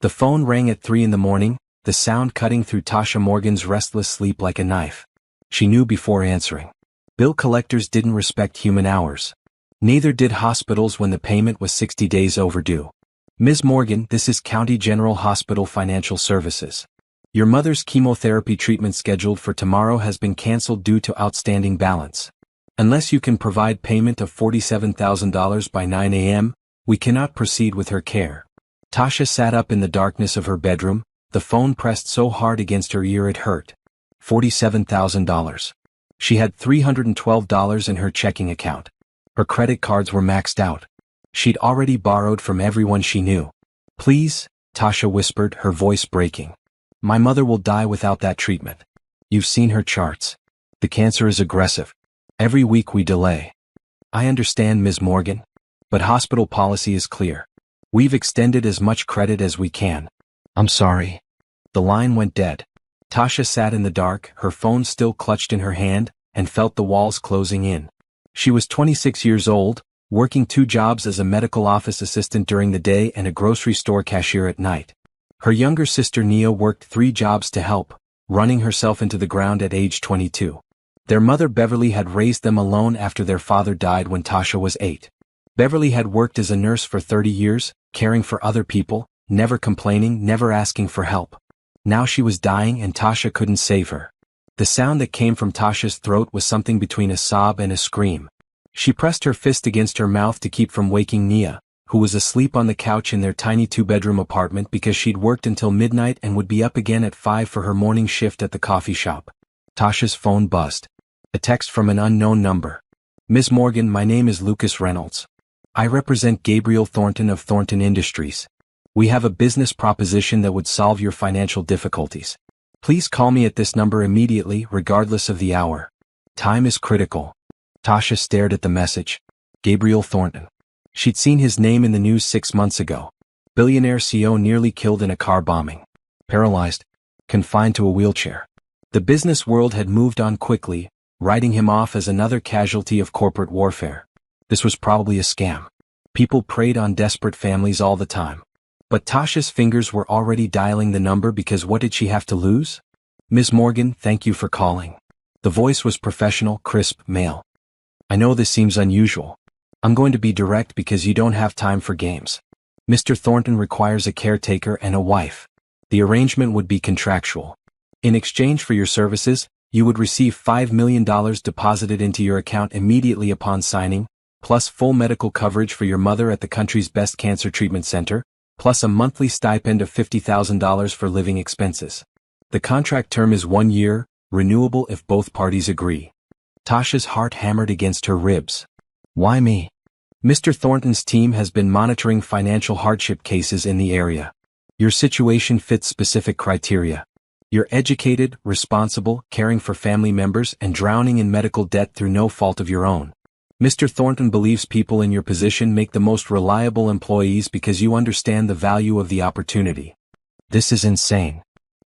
The phone rang at 3 in the morning, the sound cutting through Tasha Morgan's restless sleep like a knife. She knew before answering. Bill collectors didn't respect human hours. Neither did hospitals when the payment was 60 days overdue. Ms. Morgan, this is County General Hospital Financial Services. Your mother's chemotherapy treatment scheduled for tomorrow has been canceled due to outstanding balance. Unless you can provide payment of $47,000 by 9 a.m., we cannot proceed with her care. Tasha sat up in the darkness of her bedroom, the phone pressed so hard against her ear it hurt. $47,000. She had $312 in her checking account. Her credit cards were maxed out. She'd already borrowed from everyone she knew. Please, Tasha whispered, her voice breaking. My mother will die without that treatment. You've seen her charts. The cancer is aggressive. Every week we delay. I understand, Ms. Morgan. But hospital policy is clear. We've extended as much credit as we can. I'm sorry. The line went dead. Tasha sat in the dark, her phone still clutched in her hand, and felt the walls closing in. She was 26 years old, working 2 jobs as a medical office assistant during the day and a grocery store cashier at night. Her younger sister Nia worked 3 jobs to help, running herself into the ground at age 22. Their mother Beverly had raised them alone after their father died when Tasha was 8. Beverly had worked as a nurse for 30 years, caring for other people, never complaining, never asking for help. Now she was dying and Tasha couldn't save her. The sound that came from Tasha's throat was something between a sob and a scream. She pressed her fist against her mouth to keep from waking Nia, who was asleep on the couch in their tiny 2-bedroom apartment because she'd worked until midnight and would be up again at 5 for her morning shift at the coffee shop. Tasha's phone buzzed. A text from an unknown number. Ms. Morgan, my name is Lucas Reynolds. I represent Gabriel Thornton of Thornton Industries. We have a business proposition that would solve your financial difficulties. Please call me at this number immediately, regardless of the hour. Time is critical. Tasha stared at the message. Gabriel Thornton. She'd seen his name in the news 6 months ago. Billionaire CEO nearly killed in a car bombing. Paralyzed. Confined to a wheelchair. The business world had moved on quickly, writing him off as another casualty of corporate warfare. This was probably a scam. People preyed on desperate families all the time. But Tasha's fingers were already dialing the number because what did she have to lose? Ms. Morgan, thank you for calling. The voice was professional, crisp, male. I know this seems unusual. I'm going to be direct because you don't have time for games. Mr. Thornton requires a caretaker and a wife. The arrangement would be contractual. In exchange for your services, you would receive $5 million deposited into your account immediately upon signing, plus full medical coverage for your mother at the country's best cancer treatment center, plus a monthly stipend of $50,000 for living expenses. The contract term is 1 year, renewable if both parties agree. Tasha's heart hammered against her ribs. Why me? Mr. Thornton's team has been monitoring financial hardship cases in the area. Your situation fits specific criteria. You're educated, responsible, caring for family members, and drowning in medical debt through no fault of your own. Mr. Thornton believes people in your position make the most reliable employees because you understand the value of the opportunity. This is insane.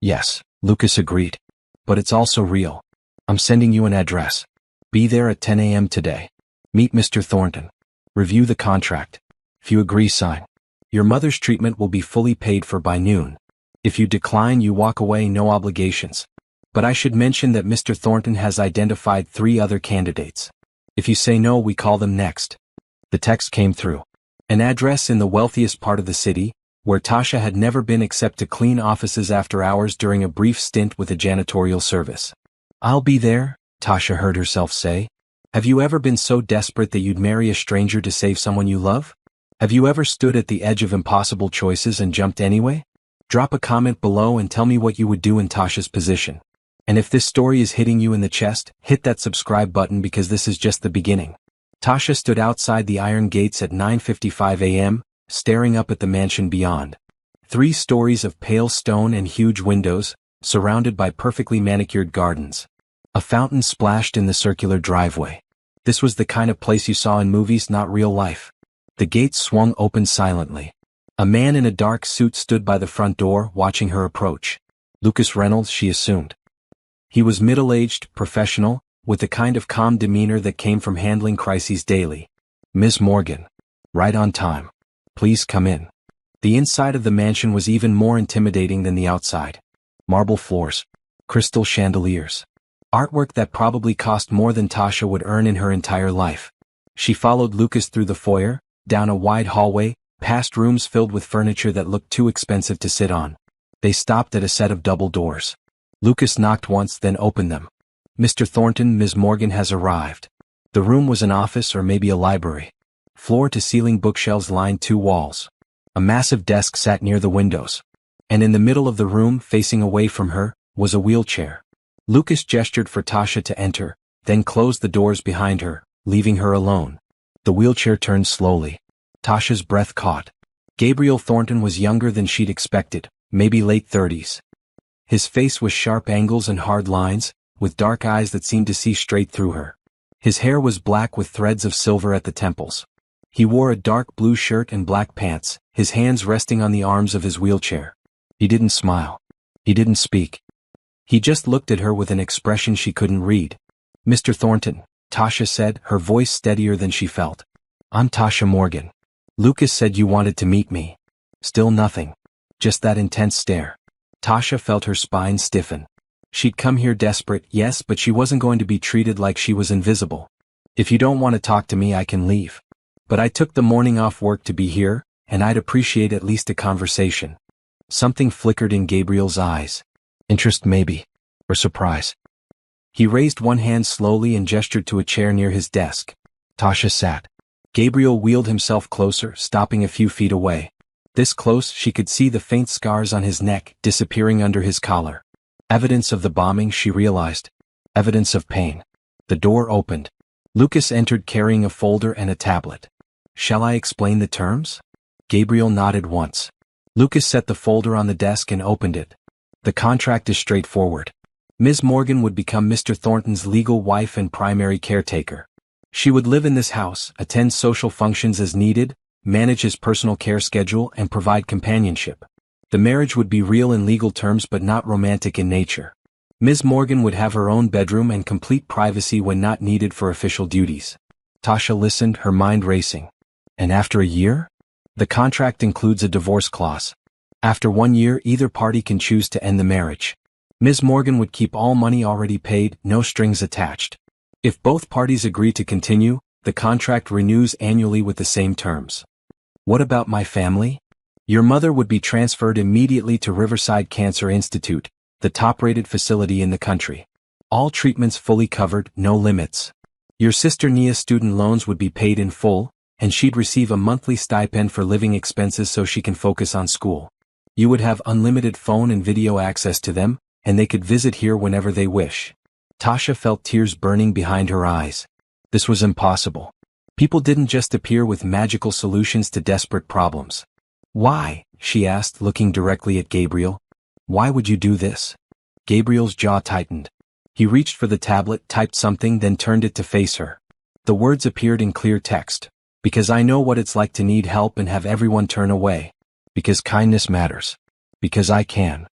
Yes, Lucas agreed. But it's also real. I'm sending you an address. Be there at 10 a.m. today. Meet Mr. Thornton. Review the contract. If you agree, sign. Your mother's treatment will be fully paid for by noon. If you decline, you walk away, no obligations. But I should mention that Mr. Thornton has identified 3 other candidates. If you say no, we call them next. The text came through. An address in the wealthiest part of the city, where Tasha had never been except to clean offices after hours during a brief stint with a janitorial service. I'll be there, Tasha heard herself say. Have you ever been so desperate that you'd marry a stranger to save someone you love? Have you ever stood at the edge of impossible choices and jumped anyway? Drop a comment below and tell me what you would do in Tasha's position. And if this story is hitting you in the chest, hit that subscribe button because this is just the beginning. Tasha stood outside the iron gates at 9:55 a.m., staring up at the mansion beyond. 3 stories of pale stone and huge windows, surrounded by perfectly manicured gardens. A fountain splashed in the circular driveway. This was the kind of place you saw in movies, not real life. The gates swung open silently. A man in a dark suit stood by the front door, watching her approach. Lucas Reynolds, she assumed. He was middle-aged, professional, with the kind of calm demeanor that came from handling crises daily. Ms. Morgan. Right on time. Please come in. The inside of the mansion was even more intimidating than the outside. Marble floors. Crystal chandeliers. Artwork that probably cost more than Tasha would earn in her entire life. She followed Lucas through the foyer, down a wide hallway, past rooms filled with furniture that looked too expensive to sit on. They stopped at a set of double doors. Lucas knocked once, then opened them. "Mr. Thornton, Ms. Morgan has arrived." The room was an office or maybe a library. Floor-to-ceiling bookshelves lined two walls. A massive desk sat near the windows. And in the middle of the room, facing away from her, was a wheelchair. Lucas gestured for Tasha to enter, then closed the doors behind her, leaving her alone. The wheelchair turned slowly. Tasha's breath caught. Gabriel Thornton was younger than she'd expected, maybe late 30s. His face was sharp angles and hard lines, with dark eyes that seemed to see straight through her. His hair was black with threads of silver at the temples. He wore a dark blue shirt and black pants, his hands resting on the arms of his wheelchair. He didn't smile. He didn't speak. He just looked at her with an expression she couldn't read. "Mr. Thornton," Tasha said, her voice steadier than she felt. "I'm Tasha Morgan. Lucas said you wanted to meet me." Still nothing. Just that intense stare. Tasha felt her spine stiffen. She'd come here desperate, yes, but she wasn't going to be treated like she was invisible. "If you don't want to talk to me, I can leave. But I took the morning off work to be here, and I'd appreciate at least a conversation." Something flickered in Gabriel's eyes. Interest maybe. Or surprise. He raised one hand slowly and gestured to a chair near his desk. Tasha sat. Gabriel wheeled himself closer, stopping a few feet away. This close, she could see the faint scars on his neck disappearing under his collar. Evidence of the bombing, she realized. Evidence of pain. The door opened. Lucas entered carrying a folder and a tablet. "Shall I explain the terms?" Gabriel nodded once. Lucas set the folder on the desk and opened it. "The contract is straightforward. Ms. Morgan would become Mr. Thornton's legal wife and primary caretaker. She would live in this house, attend social functions as needed, manage his personal care schedule, and provide companionship. The marriage would be real in legal terms but not romantic in nature. Ms. Morgan would have her own bedroom and complete privacy when not needed for official duties." Tasha listened, her mind racing. "And after a year?" "The contract includes a divorce clause. After 1 year, either party can choose to end the marriage. Ms. Morgan would keep all money already paid, no strings attached. If both parties agree to continue, the contract renews annually with the same terms." "What about my family?" "Your mother would be transferred immediately to Riverside Cancer Institute, the top-rated facility in the country. All treatments fully covered, no limits. Your sister Nia's student loans would be paid in full, and she'd receive a monthly stipend for living expenses so she can focus on school. You would have unlimited phone and video access to them, and they could visit here whenever they wish." Tasha felt tears burning behind her eyes. This was impossible. People didn't just appear with magical solutions to desperate problems. "Why?" she asked, looking directly at Gabriel. "Why would you do this?" Gabriel's jaw tightened. He reached for the tablet, typed something, then turned it to face her. The words appeared in clear text. "Because I know what it's like to need help and have everyone turn away. Because kindness matters. Because I can."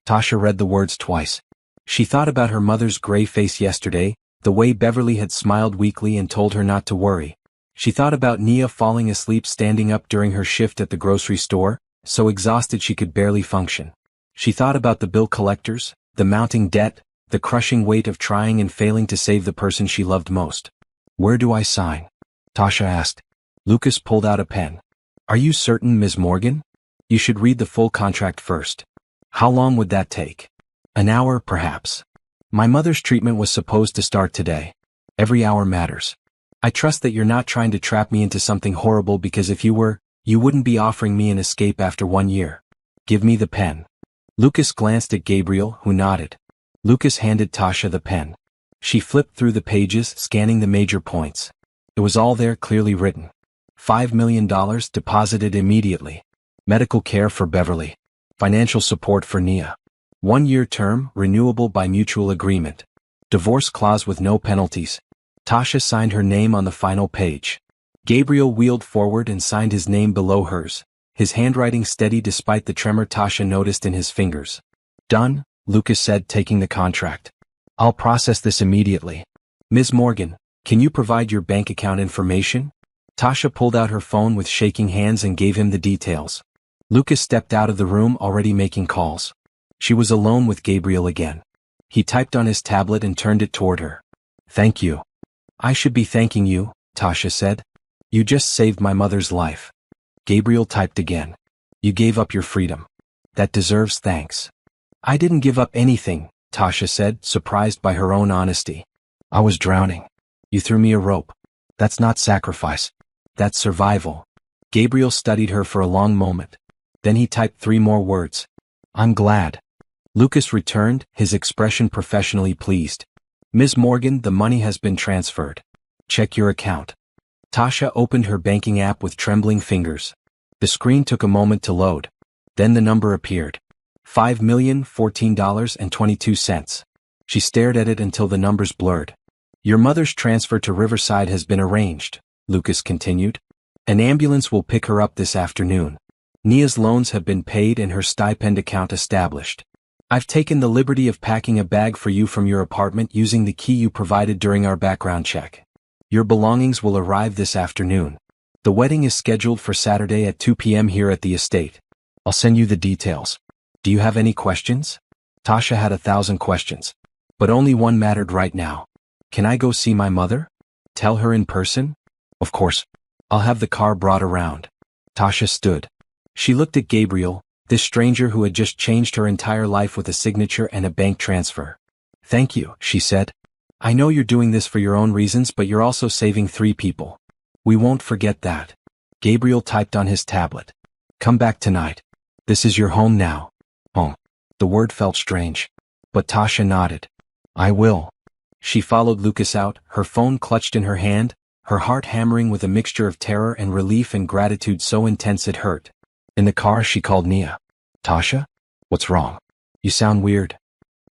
Tasha read the words twice. She thought about her mother's gray face yesterday, the way Beverly had smiled weakly and told her not to worry. She thought about Nia falling asleep standing up during her shift at the grocery store, so exhausted she could barely function. She thought about the bill collectors, the mounting debt, the crushing weight of trying and failing to save the person she loved most. "Where do I sign?" Tasha asked. Lucas pulled out a pen. "Are you certain, Ms. Morgan? You should read the full contract first." "How long would that take?" "An hour, perhaps. My mother's treatment was supposed to start today. Every hour matters. I trust that you're not trying to trap me into something horrible, because if you were, you wouldn't be offering me an escape after 1 year. Give me the pen." Lucas glanced at Gabriel, who nodded. Lucas handed Tasha the pen. She flipped through the pages, scanning the major points. It was all there, clearly written. $5 million deposited immediately. Medical care for Beverly. Financial support for Nia. 1-year term, renewable by mutual agreement. Divorce clause with no penalties. Tasha signed her name on the final page. Gabriel wheeled forward and signed his name below hers, his handwriting steady despite the tremor Tasha noticed in his fingers. "Done," Lucas said, taking the contract. "I'll process this immediately. Ms. Morgan, can you provide your bank account information?" Tasha pulled out her phone with shaking hands and gave him the details. Lucas stepped out of the room already making calls. She was alone with Gabriel again. He typed on his tablet and turned it toward her. Thank you. I should be thanking you, Tasha said. You just saved my mother's life. Gabriel typed again. You gave up your freedom. That deserves thanks. I didn't give up anything, Tasha said, surprised by her own honesty. I was drowning. You threw me a rope. That's not sacrifice. That's survival. Gabriel studied her for a long moment. Then he typed 3 more words. I'm glad. Lucas returned, his expression professionally pleased. Ms. Morgan, the money has been transferred. Check your account. Tasha opened her banking app with trembling fingers. The screen took a moment to load. Then the number appeared. $5,014.22. She stared at it until the numbers blurred. Your mother's transfer to Riverside has been arranged, Lucas continued. An ambulance will pick her up this afternoon. Nia's loans have been paid and her stipend account established. I've taken the liberty of packing a bag for you from your apartment using the key you provided during our background check. Your belongings will arrive this afternoon. The wedding is scheduled for Saturday at 2 p.m. here at the estate. I'll send you the details. Do you have any questions? Tasha had 1,000 questions. But only one mattered right now. Can I go see my mother? Tell her in person? Of course. I'll have the car brought around. Tasha stood. She looked at Gabriel, this stranger who had just changed her entire life with a signature and a bank transfer. Thank you, she said. I know you're doing this for your own reasons, but you're also saving 3 people. We won't forget that. Gabriel typed on his tablet. Come back tonight. This is your home now. Home. The word felt strange. But Tasha nodded. I will. She followed Lucas out, her phone clutched in her hand, her heart hammering with a mixture of terror and relief and gratitude so intense it hurt. In the car she called Nia. Tasha? What's wrong? You sound weird.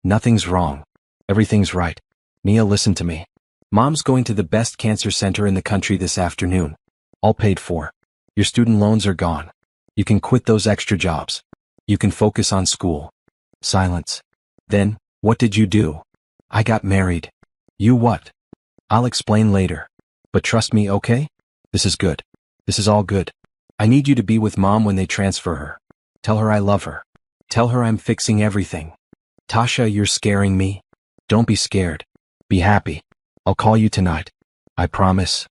Nothing's wrong. Everything's right. Nia, listen to me. Mom's going to the best cancer center in the country this afternoon. All paid for. Your student loans are gone. You can quit those extra jobs. You can focus on school. Silence. Then, what did you do? I got married. You what? I'll explain later. But trust me, okay? This is good. This is all good. I need you to be with Mom when they transfer her. Tell her I love her. Tell her I'm fixing everything. Tasha, you're scaring me. Don't be scared. Be happy. I'll call you tonight. I promise.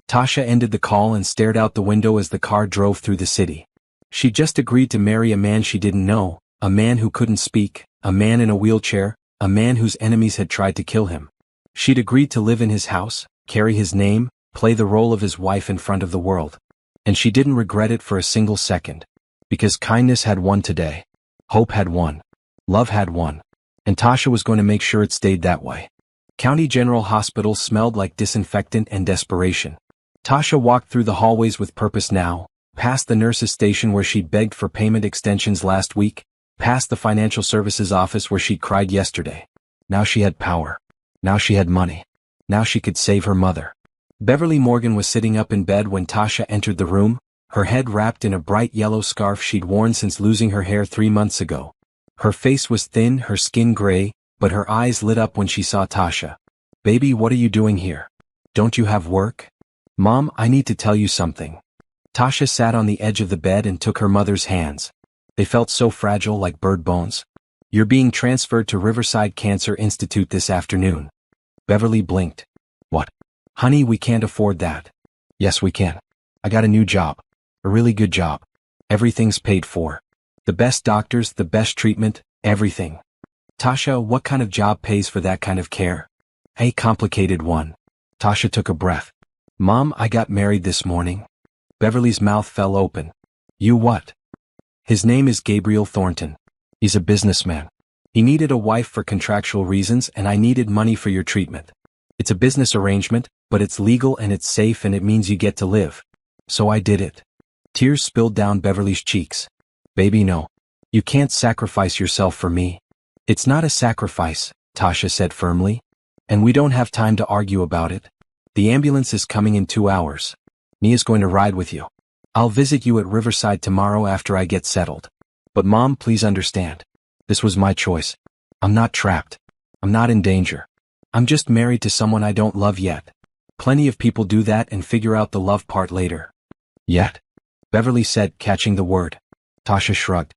Tasha ended the call and stared out the window as the car drove through the city. She just agreed to marry a man she didn't know, a man who couldn't speak, a man in a wheelchair, a man whose enemies had tried to kill him. She'd agreed to live in his house, carry his name, play the role of his wife in front of the world. And she didn't regret it for a single second. Because kindness had won today. Hope had won. Love had won. And Tasha was going to make sure it stayed that way. County General Hospital smelled like disinfectant and desperation. Tasha walked through the hallways with purpose now, past the nurse's station where she'd begged for payment extensions last week, past the financial services office where she'd cried yesterday. Now she had power. Now she had money. Now she could save her mother. Beverly Morgan was sitting up in bed when Tasha entered the room, her head wrapped in a bright yellow scarf she'd worn since losing her hair 3 months ago. Her face was thin, her skin gray, but her eyes lit up when she saw Tasha. Baby, what are you doing here? Don't you have work? Mom, I need to tell you something. Tasha sat on the edge of the bed and took her mother's hands. They felt so fragile like bird bones. You're being transferred to Riverside Cancer Institute this afternoon. Beverly blinked. What? Honey, we can't afford that. Yes, we can. I got a new job. A really good job. Everything's paid for. The best doctors, the best treatment, everything. Tasha, what kind of job pays for that kind of care? A complicated one. Tasha took a breath. Mom, I got married this morning. Beverly's mouth fell open. You what? His name is Gabriel Thornton. He's a businessman. He needed a wife for contractual reasons and I needed money for your treatment. It's a business arrangement, but it's legal and it's safe and it means you get to live. So I did it. Tears spilled down Beverly's cheeks. Baby, no. You can't sacrifice yourself for me. It's not a sacrifice, Tasha said firmly. And we don't have time to argue about it. The ambulance is coming in 2 hours. Nia's going to ride with you. I'll visit you at Riverside tomorrow after I get settled. But Mom, please understand. This was my choice. I'm not trapped. I'm not in danger. I'm just married to someone I don't love yet. Plenty of people do that and figure out the love part later. Yet? Beverly said, catching the word. Tasha shrugged.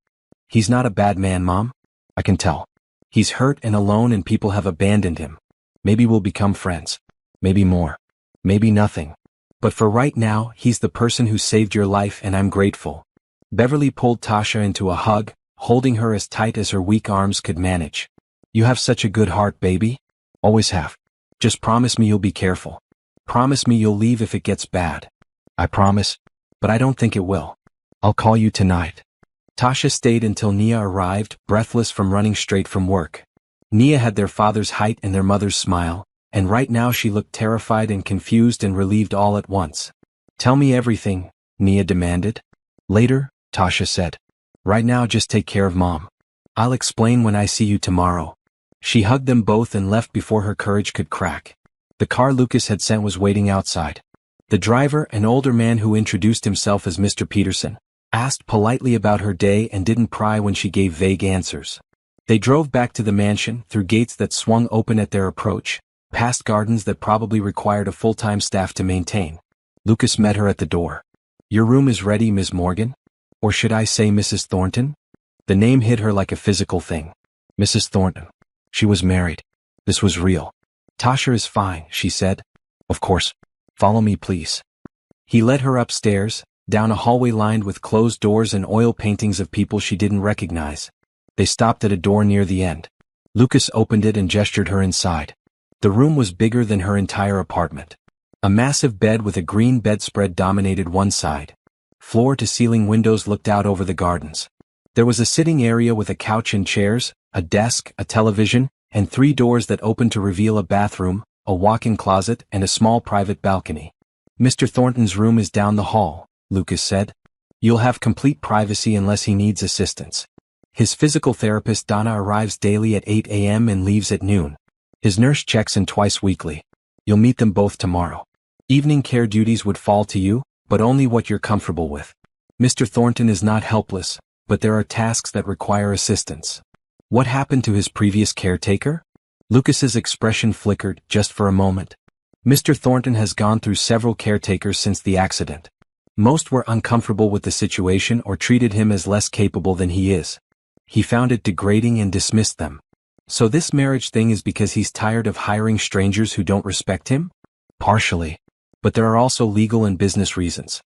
He's not a bad man, Mom. I can tell. He's hurt and alone and people have abandoned him. Maybe we'll become friends. Maybe more. Maybe nothing. But for right now, he's the person who saved your life and I'm grateful. Beverly pulled Tasha into a hug, holding her as tight as her weak arms could manage. You have such a good heart, baby. Always have. Just promise me you'll be careful. Promise me you'll leave if it gets bad. I promise, but I don't think it will. I'll call you tonight. Tasha stayed until Nia arrived, breathless from running straight from work. Nia had their father's height and their mother's smile, and right now she looked terrified and confused and relieved all at once. Tell me everything, Nia demanded. Later, Tasha said. Right now just take care of Mom. I'll explain when I see you tomorrow. She hugged them both and left before her courage could crack. The car Lucas had sent was waiting outside. The driver, an older man who introduced himself as Mr. Peterson, asked politely about her day and didn't pry when she gave vague answers. They drove back to the mansion, through gates that swung open at their approach, past gardens that probably required a full-time staff to maintain. Lucas met her at the door. Your room is ready, Miss Morgan? Or should I say Mrs. Thornton? The name hit her like a physical thing. Mrs. Thornton. She was married. This was real. Tasha is fine, she said. Of course. Follow me, please. He led her upstairs, down a hallway lined with closed doors and oil paintings of people she didn't recognize. They stopped at a door near the end. Lucas opened it and gestured her inside. The room was bigger than her entire apartment. A massive bed with a green bedspread dominated one side. Floor-to-ceiling windows looked out over the gardens. There was a sitting area with a couch and chairs, a desk, a television, and 3 doors that opened to reveal a bathroom, a walk-in closet, and a small private balcony. Mr. Thornton's room is down the hall, Lucas said. You'll have complete privacy unless he needs assistance. His physical therapist Donna arrives daily at 8 a.m. and leaves at noon. His nurse checks in twice weekly. You'll meet them both tomorrow. Evening care duties would fall to you, but only what you're comfortable with. Mr. Thornton is not helpless, but there are tasks that require assistance. What happened to his previous caretaker? Lucas's expression flickered, just for a moment. Mr. Thornton has gone through several caretakers since the accident. Most were uncomfortable with the situation or treated him as less capable than he is. He found it degrading and dismissed them. So this marriage thing is because he's tired of hiring strangers who don't respect him? Partially. But there are also legal and business reasons.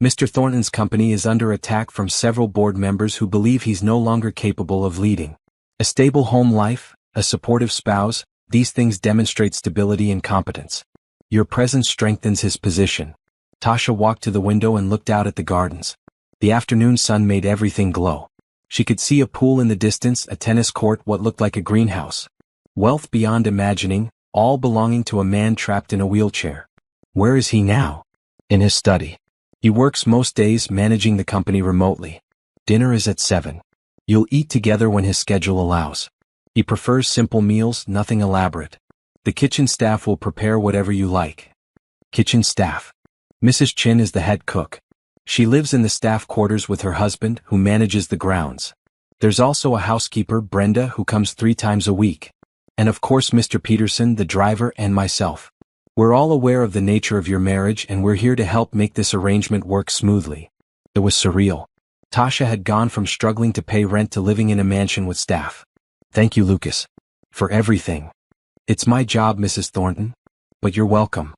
Mr. Thornton's company is under attack from several board members who believe he's no longer capable of leading. A stable home life, a supportive spouse, these things demonstrate stability and competence. Your presence strengthens his position. Tasha walked to the window and looked out at the gardens. The afternoon sun made everything glow. She could see a pool in the distance, a tennis court, what looked like a greenhouse. Wealth beyond imagining, all belonging to a man trapped in a wheelchair. Where is he now? In his study. He works most days managing the company remotely. Dinner is at 7. You'll eat together when his schedule allows. He prefers simple meals, nothing elaborate. The kitchen staff will prepare whatever you like. Kitchen staff. Mrs. Chin is the head cook. She lives in the staff quarters with her husband, who manages the grounds. There's also a housekeeper, Brenda, who comes 3 times a week. And of course Mr. Peterson, the driver, and myself. We're all aware of the nature of your marriage and we're here to help make this arrangement work smoothly. It was surreal. Tasha had gone from struggling to pay rent to living in a mansion with staff. Thank you, Lucas. For everything. It's my job, Mrs. Thornton. But you're welcome.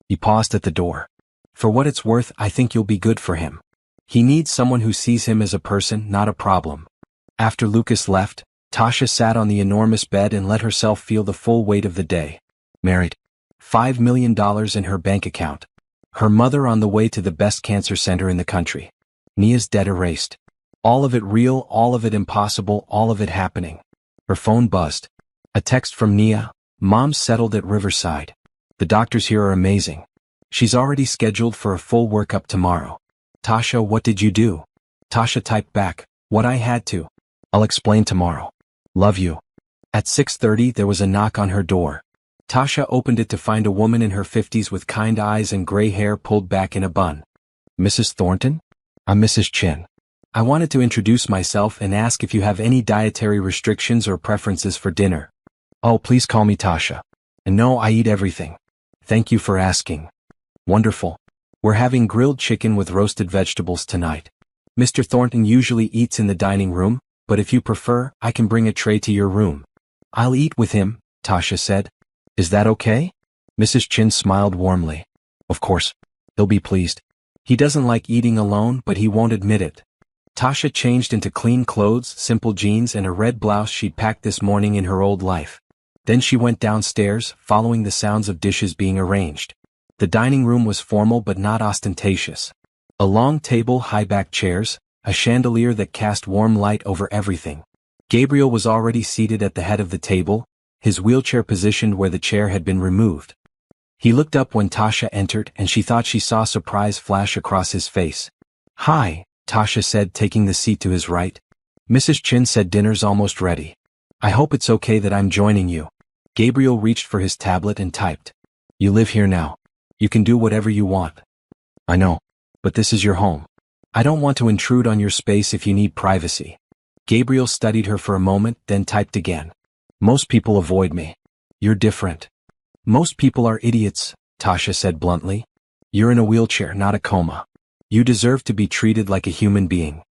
He paused at the door. For what it's worth, I think you'll be good for him. He needs someone who sees him as a person, not a problem. After Lucas left, Tasha sat on the enormous bed and let herself feel the full weight of the day. Married. $5 million in her bank account. Her mother on the way to the best cancer center in the country. Nia's debt erased. All of it real, all of it impossible, all of it happening. Her phone buzzed. A text from Nia. Mom's settled at Riverside. The doctors here are amazing. She's already scheduled for a full workup tomorrow. Tasha, what did you do? Tasha typed back, what I had to. I'll explain tomorrow. Love you. At 6:30 there was a knock on her door. Tasha opened it to find a woman in her 50s with kind eyes and gray hair pulled back in a bun. Mrs. Thornton? I'm Mrs. Chin. I wanted to introduce myself and ask if you have any dietary restrictions or preferences for dinner. Oh, please call me Tasha. And no, I eat everything. Thank you for asking. Wonderful. We're having grilled chicken with roasted vegetables tonight. Mr. Thornton usually eats in the dining room, but if you prefer, I can bring a tray to your room. I'll eat with him, Tasha said. Is that okay? Mrs. Chin smiled warmly. Of course. He'll be pleased. He doesn't like eating alone, but he won't admit it. Tasha changed into clean clothes, simple jeans and a red blouse she'd packed this morning in her old life. Then she went downstairs, following the sounds of dishes being arranged. The dining room was formal but not ostentatious. A long table, high-backed chairs, a chandelier that cast warm light over everything. Gabriel was already seated at the head of the table, his wheelchair positioned where the chair had been removed. He looked up when Tasha entered and she thought she saw surprise flash across his face. Hi, Tasha said, taking the seat to his right. Mrs. Chin said dinner's almost ready. I hope it's okay that I'm joining you. Gabriel reached for his tablet and typed. You live here now. You can do whatever you want. I know. But this is your home. I don't want to intrude on your space if you need privacy. Gabriel studied her for a moment, then typed again. Most people avoid me. You're different. Most people are idiots, Tasha said bluntly. You're in a wheelchair, not a coma. You deserve to be treated like a human being.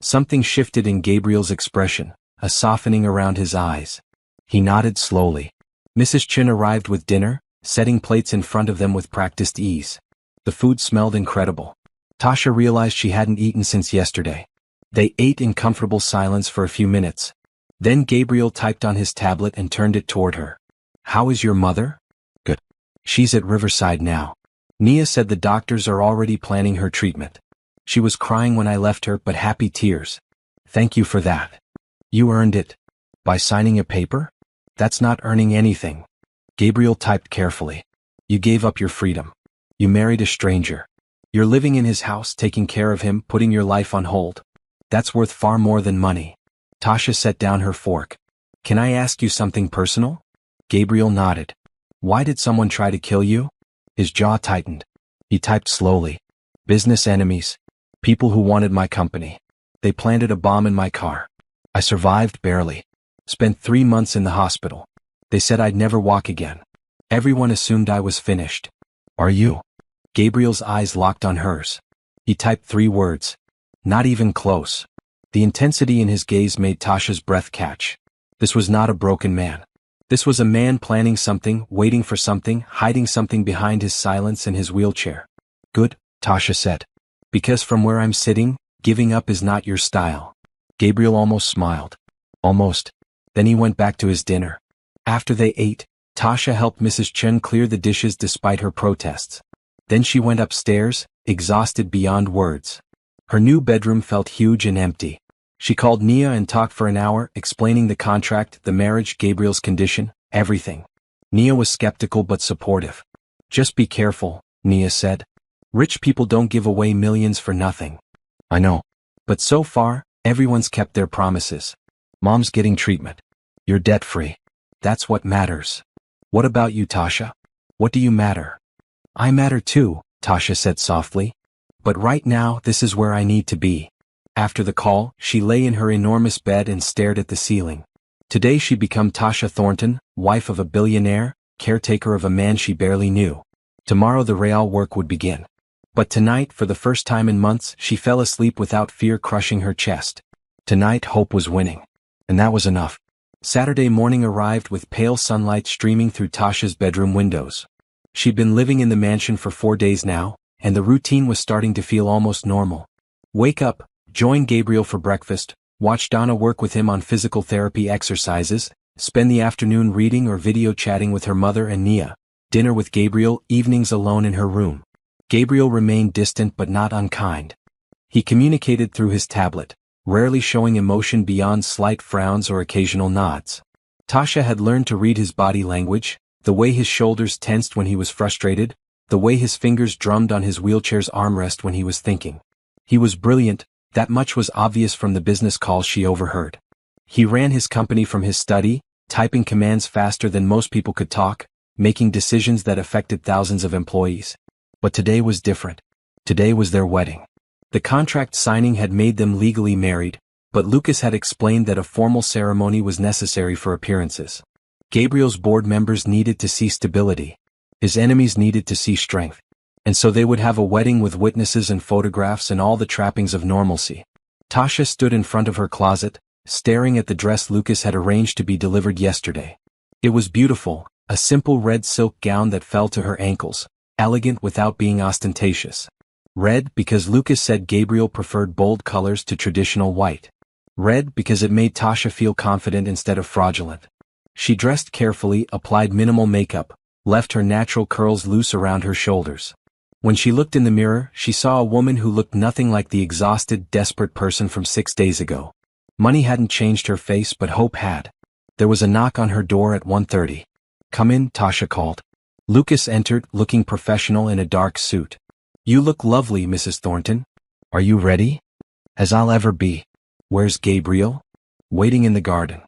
Something shifted in Gabriel's expression, a softening around his eyes. He nodded slowly. Mrs. Chin arrived with dinner, setting plates in front of them with practiced ease. The food smelled incredible. Tasha realized she hadn't eaten since yesterday. They ate in comfortable silence for a few minutes. Then Gabriel typed on his tablet and turned it toward her. How is your mother? Good. She's at Riverside now. Nia said the doctors are already planning her treatment. She was crying when I left her, but happy tears. Thank you for that. You earned it. By signing a paper? That's not earning anything. Gabriel typed carefully. You gave up your freedom. You married a stranger. You're living in his house, taking care of him, putting your life on hold. That's worth far more than money. Tasha set down her fork. Can I ask you something personal? Gabriel nodded. Why did someone try to kill you? His jaw tightened. He typed slowly. Business enemies. People who wanted my company. They planted a bomb in my car. I survived barely. Spent 3 months in the hospital. They said I'd never walk again. Everyone assumed I was finished. Are you? Gabriel's eyes locked on hers. He typed 3 words. Not even close. The intensity in his gaze made Tasha's breath catch. This was not a broken man. This was a man planning something, waiting for something, hiding something behind his silence and his wheelchair. Good, Tasha said. Because from where I'm sitting, giving up is not your style. Gabriel almost smiled. Almost. Then he went back to his dinner. After they ate, Tasha helped Mrs. Chen clear the dishes despite her protests. Then she went upstairs, exhausted beyond words. Her new bedroom felt huge and empty. She called Nia and talked for an hour, explaining the contract, the marriage, Gabriel's condition, everything. Nia was skeptical but supportive. Just be careful, Nia said. Rich people don't give away millions for nothing. I know. But so far, everyone's kept their promises. Mom's getting treatment. You're debt-free. That's what matters. What about you, Tasha? What do you matter? I matter too, Tasha said softly. But right now, this is where I need to be. After the call, she lay in her enormous bed and stared at the ceiling. Today she'd become Tasha Thornton, wife of a billionaire, caretaker of a man she barely knew. Tomorrow the real work would begin. But tonight, for the first time in months, she fell asleep without fear crushing her chest. Tonight hope was winning. And that was enough. Saturday morning arrived with pale sunlight streaming through Tasha's bedroom windows. She'd been living in the mansion for 4 days now, and the routine was starting to feel almost normal. Wake up, join Gabriel for breakfast, watch Donna work with him on physical therapy exercises, spend the afternoon reading or video chatting with her mother and Nia, dinner with Gabriel, evenings alone in her room. Gabriel remained distant but not unkind. He communicated through his tablet, rarely showing emotion beyond slight frowns or occasional nods. Tasha had learned to read his body language, the way his shoulders tensed when he was frustrated, the way his fingers drummed on his wheelchair's armrest when he was thinking. He was brilliant, that much was obvious from the business calls she overheard. He ran his company from his study, typing commands faster than most people could talk, making decisions that affected thousands of employees. But today was different. Today was their wedding. The contract signing had made them legally married, but Lucas had explained that a formal ceremony was necessary for appearances. Gabriel's board members needed to see stability. His enemies needed to see strength. And so they would have a wedding with witnesses and photographs and all the trappings of normalcy. Tasha stood in front of her closet, staring at the dress Lucas had arranged to be delivered yesterday. It was beautiful, a simple red silk gown that fell to her ankles, elegant without being ostentatious. Red because Lucas said Gabriel preferred bold colors to traditional white. Red because it made Tasha feel confident instead of fraudulent. She dressed carefully, applied minimal makeup, left her natural curls loose around her shoulders. When she looked in the mirror, she saw a woman who looked nothing like the exhausted, desperate person from 6 days ago. Money hadn't changed her face, but hope had. There was a knock on her door at 1:30. "Come in," Tasha called. Lucas entered, looking professional in a dark suit. "You look lovely, Mrs. Thornton. Are you ready?" "As I'll ever be." "Where's Gabriel?" "Waiting in the garden.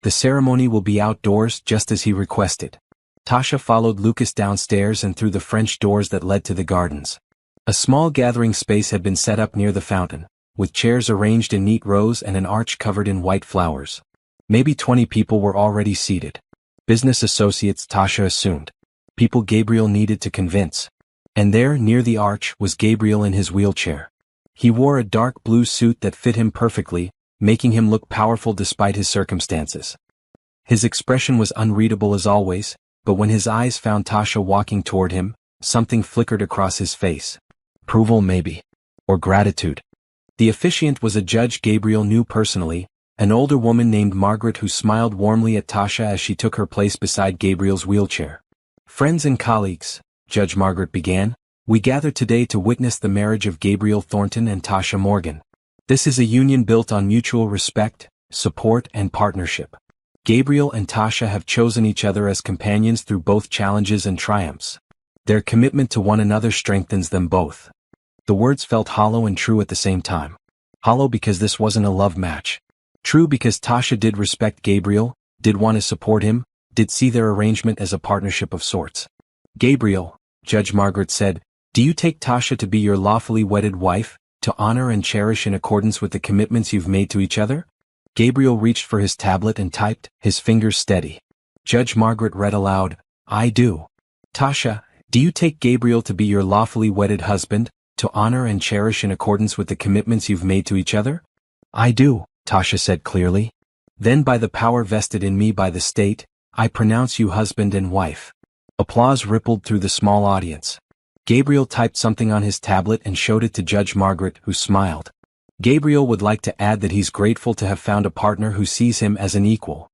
The ceremony will be outdoors, just as he requested." Tasha followed Lucas downstairs and through the French doors that led to the gardens. A small gathering space had been set up near the fountain, with chairs arranged in neat rows and an arch covered in white flowers. Maybe 20 people were already seated. Business associates, Tasha assumed. People Gabriel needed to convince. And there, near the arch, was Gabriel in his wheelchair. He wore a dark blue suit that fit him perfectly, making him look powerful despite his circumstances. His expression was unreadable as always, but when his eyes found Tasha walking toward him, something flickered across his face. Approval maybe. Or gratitude. The officiant was a judge Gabriel knew personally, an older woman named Margaret who smiled warmly at Tasha as she took her place beside Gabriel's wheelchair. "Friends and colleagues," Judge Margaret began, "we gather today to witness the marriage of Gabriel Thornton and Tasha Morgan. This is a union built on mutual respect, support, and partnership. Gabriel and Tasha have chosen each other as companions through both challenges and triumphs. Their commitment to one another strengthens them both." The words felt hollow and true at the same time. Hollow because this wasn't a love match. True because Tasha did respect Gabriel, did want to support him, did see their arrangement as a partnership of sorts. "Gabriel," Judge Margaret said, "do you take Tasha to be your lawfully wedded wife, to honor and cherish in accordance with the commitments you've made to each other?" Gabriel reached for his tablet and typed, his fingers steady. Judge Margaret read aloud, "I do." "Tasha, do you take Gabriel to be your lawfully wedded husband, to honor and cherish in accordance with the commitments you've made to each other?" "I do," Tasha said clearly. "Then by the power vested in me by the state, I pronounce you husband and wife." Applause rippled through the small audience. Gabriel typed something on his tablet and showed it to Judge Margaret, who smiled. Gabriel would like to add that he's grateful to have found a partner who sees him as an equal.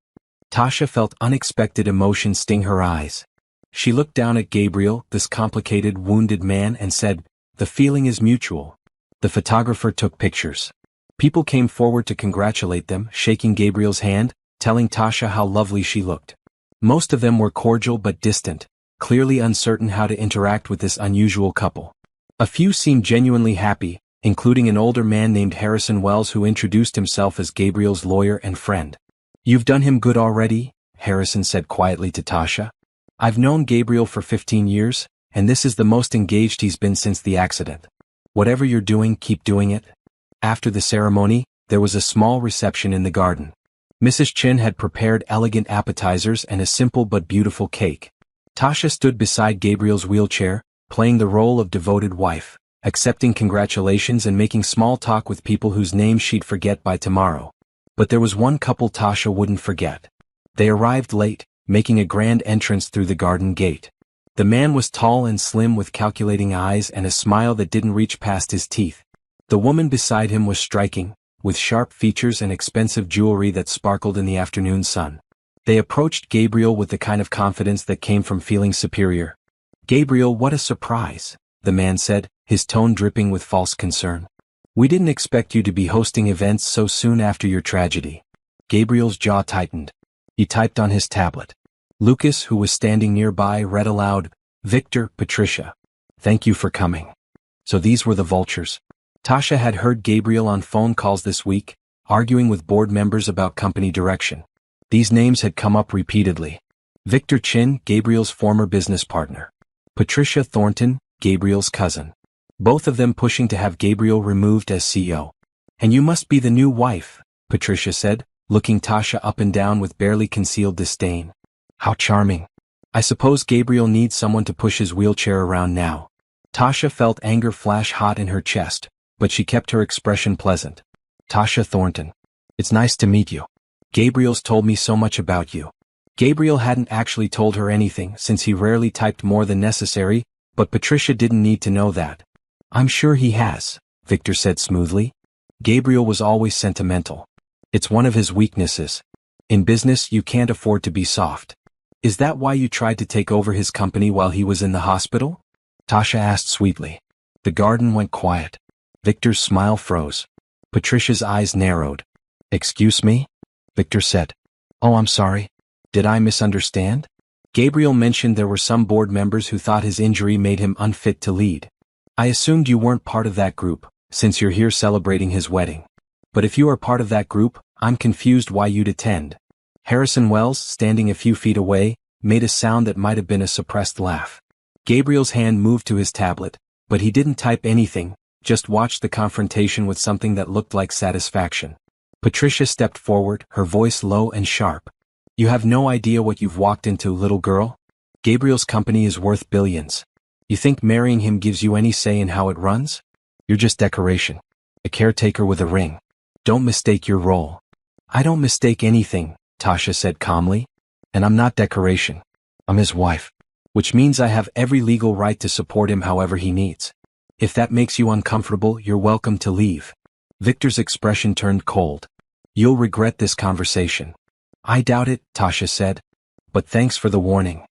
Tasha felt unexpected emotion sting her eyes. She looked down at Gabriel, this complicated, wounded man, and said, "The feeling is mutual." The photographer took pictures. People came forward to congratulate them, shaking Gabriel's hand, telling Tasha how lovely she looked. Most of them were cordial but distant, clearly uncertain how to interact with this unusual couple. A few seemed genuinely happy, including an older man named Harrison Wells who introduced himself as Gabriel's lawyer and friend. "You've done him good already," Harrison said quietly to Tasha. "I've known Gabriel for 15 years, and this is the most engaged he's been since the accident. Whatever you're doing, keep doing it." After the ceremony, there was a small reception in the garden. Mrs. Chin had prepared elegant appetizers and a simple but beautiful cake. Tasha stood beside Gabriel's wheelchair, playing the role of devoted wife, accepting congratulations and making small talk with people whose names she'd forget by tomorrow. But there was one couple Tasha wouldn't forget. They arrived late, making a grand entrance through the garden gate. The man was tall and slim with calculating eyes and a smile that didn't reach past his teeth. The woman beside him was striking, with sharp features and expensive jewelry that sparkled in the afternoon sun. They approached Gabriel with the kind of confidence that came from feeling superior. "Gabriel, what a surprise," the man said, his tone dripping with false concern. "We didn't expect you to be hosting events so soon after your tragedy." Gabriel's jaw tightened. He typed on his tablet. Lucas, who was standing nearby, read aloud, "Victor, Patricia. Thank you for coming." So these were the vultures. Tasha had heard Gabriel on phone calls this week, arguing with board members about company direction. These names had come up repeatedly. Victor Chin, Gabriel's former business partner. Patricia Thornton, Gabriel's cousin. Both of them pushing to have Gabriel removed as CEO. "And you must be the new wife," Patricia said, looking Tasha up and down with barely concealed disdain. "How charming. I suppose Gabriel needs someone to push his wheelchair around now." Tasha felt anger flash hot in her chest, but she kept her expression pleasant. Tasha Thornton. It's nice to meet you. Gabriel's told me so much about you. Gabriel hadn't actually told her anything since he rarely typed more than necessary, but Patricia didn't need to know that. I'm sure he has, Victor said smoothly. Gabriel was always sentimental. It's one of his weaknesses. In business, you can't afford to be soft. Is that why you tried to take over his company while he was in the hospital? Tasha asked sweetly. The garden went quiet. Victor's smile froze. Patricia's eyes narrowed. Excuse me? Victor said. Oh, I'm sorry. Did I misunderstand? Gabriel mentioned there were some board members who thought his injury made him unfit to lead. I assumed you weren't part of that group, since you're here celebrating his wedding. But if you are part of that group, I'm confused why you'd attend. Harrison Wells, standing a few feet away, made a sound that might have been a suppressed laugh. Gabriel's hand moved to his tablet, but he didn't type anything, just watched the confrontation with something that looked like satisfaction. Patricia stepped forward, her voice low and sharp. You have no idea what you've walked into, little girl. Gabriel's company is worth billions. You think marrying him gives you any say in how it runs? You're just decoration. A caretaker with a ring. Don't mistake your role. I don't mistake anything, Tasha said calmly. And I'm not decoration. I'm his wife. Which means I have every legal right to support him however he needs. If that makes you uncomfortable, you're welcome to leave. Victor's expression turned cold. You'll regret this conversation. I doubt it, Tasha said. But thanks for the warning.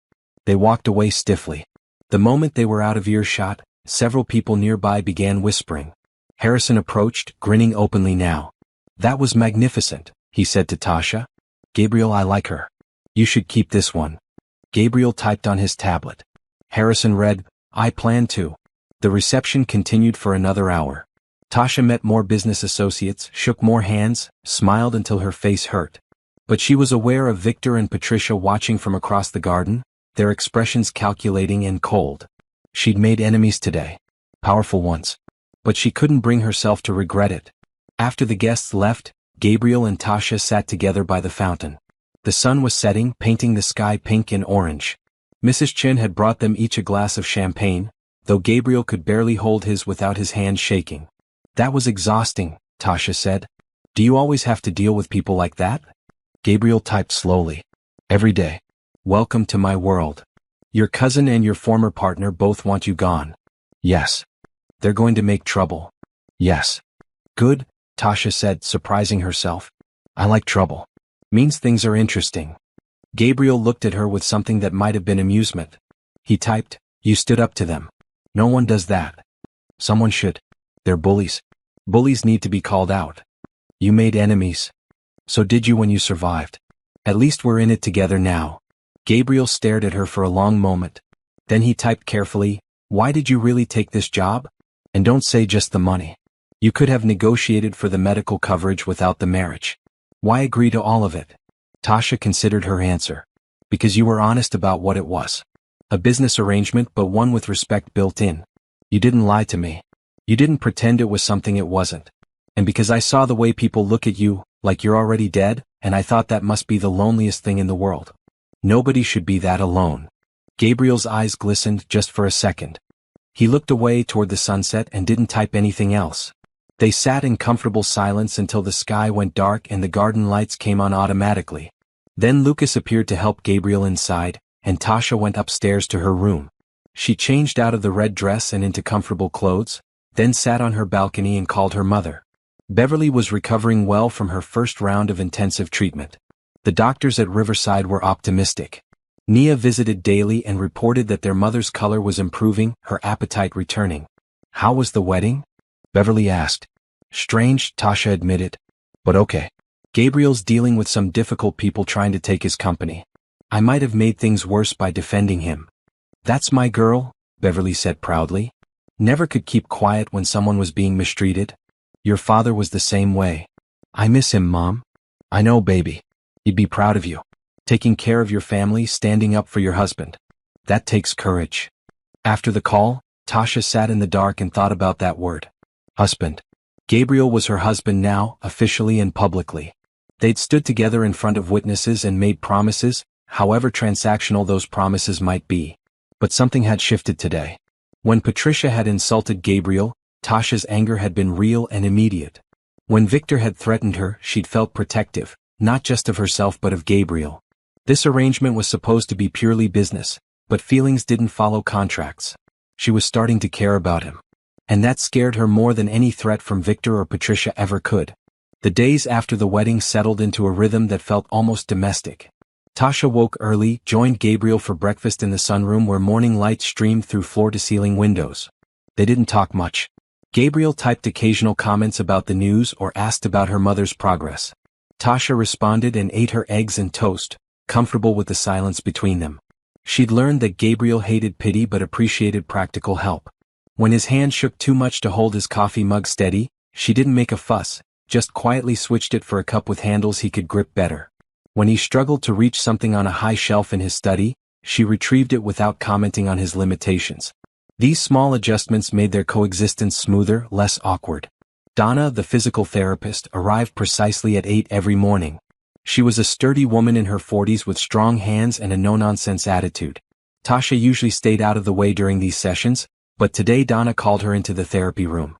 They walked away stiffly. The moment they were out of earshot, several people nearby began whispering. Harrison approached, grinning openly now. That was magnificent, he said to Tasha. Gabriel, I like her. You should keep this one. Gabriel typed on his tablet. Harrison read, I plan to. The reception continued for another hour. Tasha met more business associates, shook more hands, smiled until her face hurt. But she was aware of Victor and Patricia watching from across the garden, their expressions calculating and cold. She'd made enemies today. Powerful ones. But she couldn't bring herself to regret it. After the guests left, Gabriel and Tasha sat together by the fountain. The sun was setting, painting the sky pink and orange. Mrs. Chin had brought them each a glass of champagne, though Gabriel could barely hold his without his hand shaking. That was exhausting, Tasha said. Do you always have to deal with people like that? Gabriel typed slowly. Every day. Welcome to my world. Your cousin and your former partner both want you gone. Yes. They're going to make trouble. Yes. Good, Tasha said, surprising herself. I like trouble. Means things are interesting. Gabriel looked at her with something that might have been amusement. He typed, you stood up to them. No one does that. Someone should. They're bullies. Bullies need to be called out. You made enemies. So did you when you survived. At least we're in it together now. Gabriel stared at her for a long moment. Then he typed carefully, why did you really take this job? And don't say just the money. You could have negotiated for the medical coverage without the marriage. Why agree to all of it? Tasha considered her answer. Because you were honest about what it was. A business arrangement, but one with respect built in. You didn't lie to me. You didn't pretend it was something it wasn't. And because I saw the way people look at you, like you're already dead, and I thought that must be the loneliest thing in the world. Nobody should be that alone. Gabriel's eyes glistened just for a second. He looked away toward the sunset and didn't type anything else. They sat in comfortable silence until the sky went dark and the garden lights came on automatically. Then Lucas appeared to help Gabriel inside, and Tasha went upstairs to her room. She changed out of the red dress and into comfortable clothes, then sat on her balcony and called her mother. Beverly was recovering well from her first round of intensive treatment. The doctors at Riverside were optimistic. Nia visited daily and reported that their mother's color was improving, her appetite returning. How was the wedding? Beverly asked. Strange, Tasha admitted. But okay. Gabriel's dealing with some difficult people trying to take his company. I might have made things worse by defending him. That's my girl, Beverly said proudly. Never could keep quiet when someone was being mistreated. Your father was the same way. I miss him, Mom. I know, baby. He'd be proud of you. Taking care of your family, standing up for your husband. That takes courage. After the call, Tasha sat in the dark and thought about that word. Husband. Gabriel was her husband now, officially and publicly. They'd stood together in front of witnesses and made promises, however transactional those promises might be. But something had shifted today. When Patricia had insulted Gabriel, Tasha's anger had been real and immediate. When Victor had threatened her, she'd felt protective, not just of herself but of Gabriel. This arrangement was supposed to be purely business, but feelings didn't follow contracts. She was starting to care about him. And that scared her more than any threat from Victor or Patricia ever could. The days after the wedding settled into a rhythm that felt almost domestic. Tasha woke early, joined Gabriel for breakfast in the sunroom where morning light streamed through floor-to-ceiling windows. They didn't talk much. Gabriel typed occasional comments about the news or asked about her mother's progress. Tasha responded and ate her eggs and toast, comfortable with the silence between them. She'd learned that Gabriel hated pity but appreciated practical help. When his hand shook too much to hold his coffee mug steady, she didn't make a fuss, just quietly switched it for a cup with handles he could grip better. When he struggled to reach something on a high shelf in his study, she retrieved it without commenting on his limitations. These small adjustments made their coexistence smoother, less awkward. Donna, the physical therapist, arrived precisely at 8 every morning. She was a sturdy woman in her 40s with strong hands and a no-nonsense attitude. Tasha usually stayed out of the way during these sessions, but today Donna called her into the therapy room.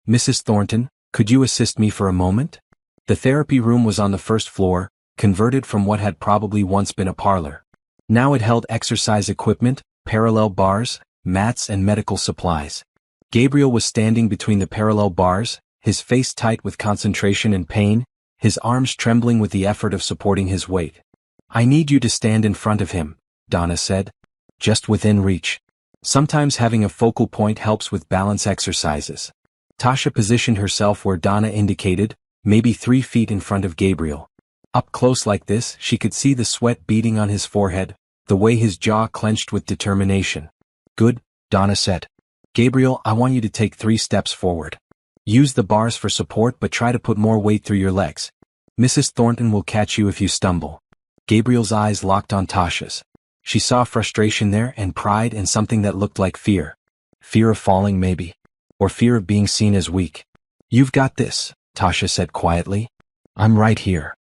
"Mrs. Thornton, could you assist me for a moment?" The therapy room was on the first floor, converted from what had probably once been a parlor. Now it held exercise equipment, parallel bars, mats and medical supplies. Gabriel was standing between the parallel bars, his face tight with concentration and pain, his arms trembling with the effort of supporting his weight. "I need you to stand in front of him," Donna said. "Just within reach. Sometimes having a focal point helps with balance exercises." Tasha positioned herself where Donna indicated, maybe 3 feet in front of Gabriel. Up close like this, she could see the sweat beading on his forehead, the way his jaw clenched with determination. "Good," Donna said. "Gabriel, I want you to take 3 steps forward. Use the bars for support but try to put more weight through your legs. Mrs. Thornton will catch you if you stumble." Gabriel's eyes locked on Tasha's. She saw frustration there and pride and something that looked like fear. Fear of falling maybe. Or fear of being seen as weak. "You've got this," Tasha said quietly. "I'm right here."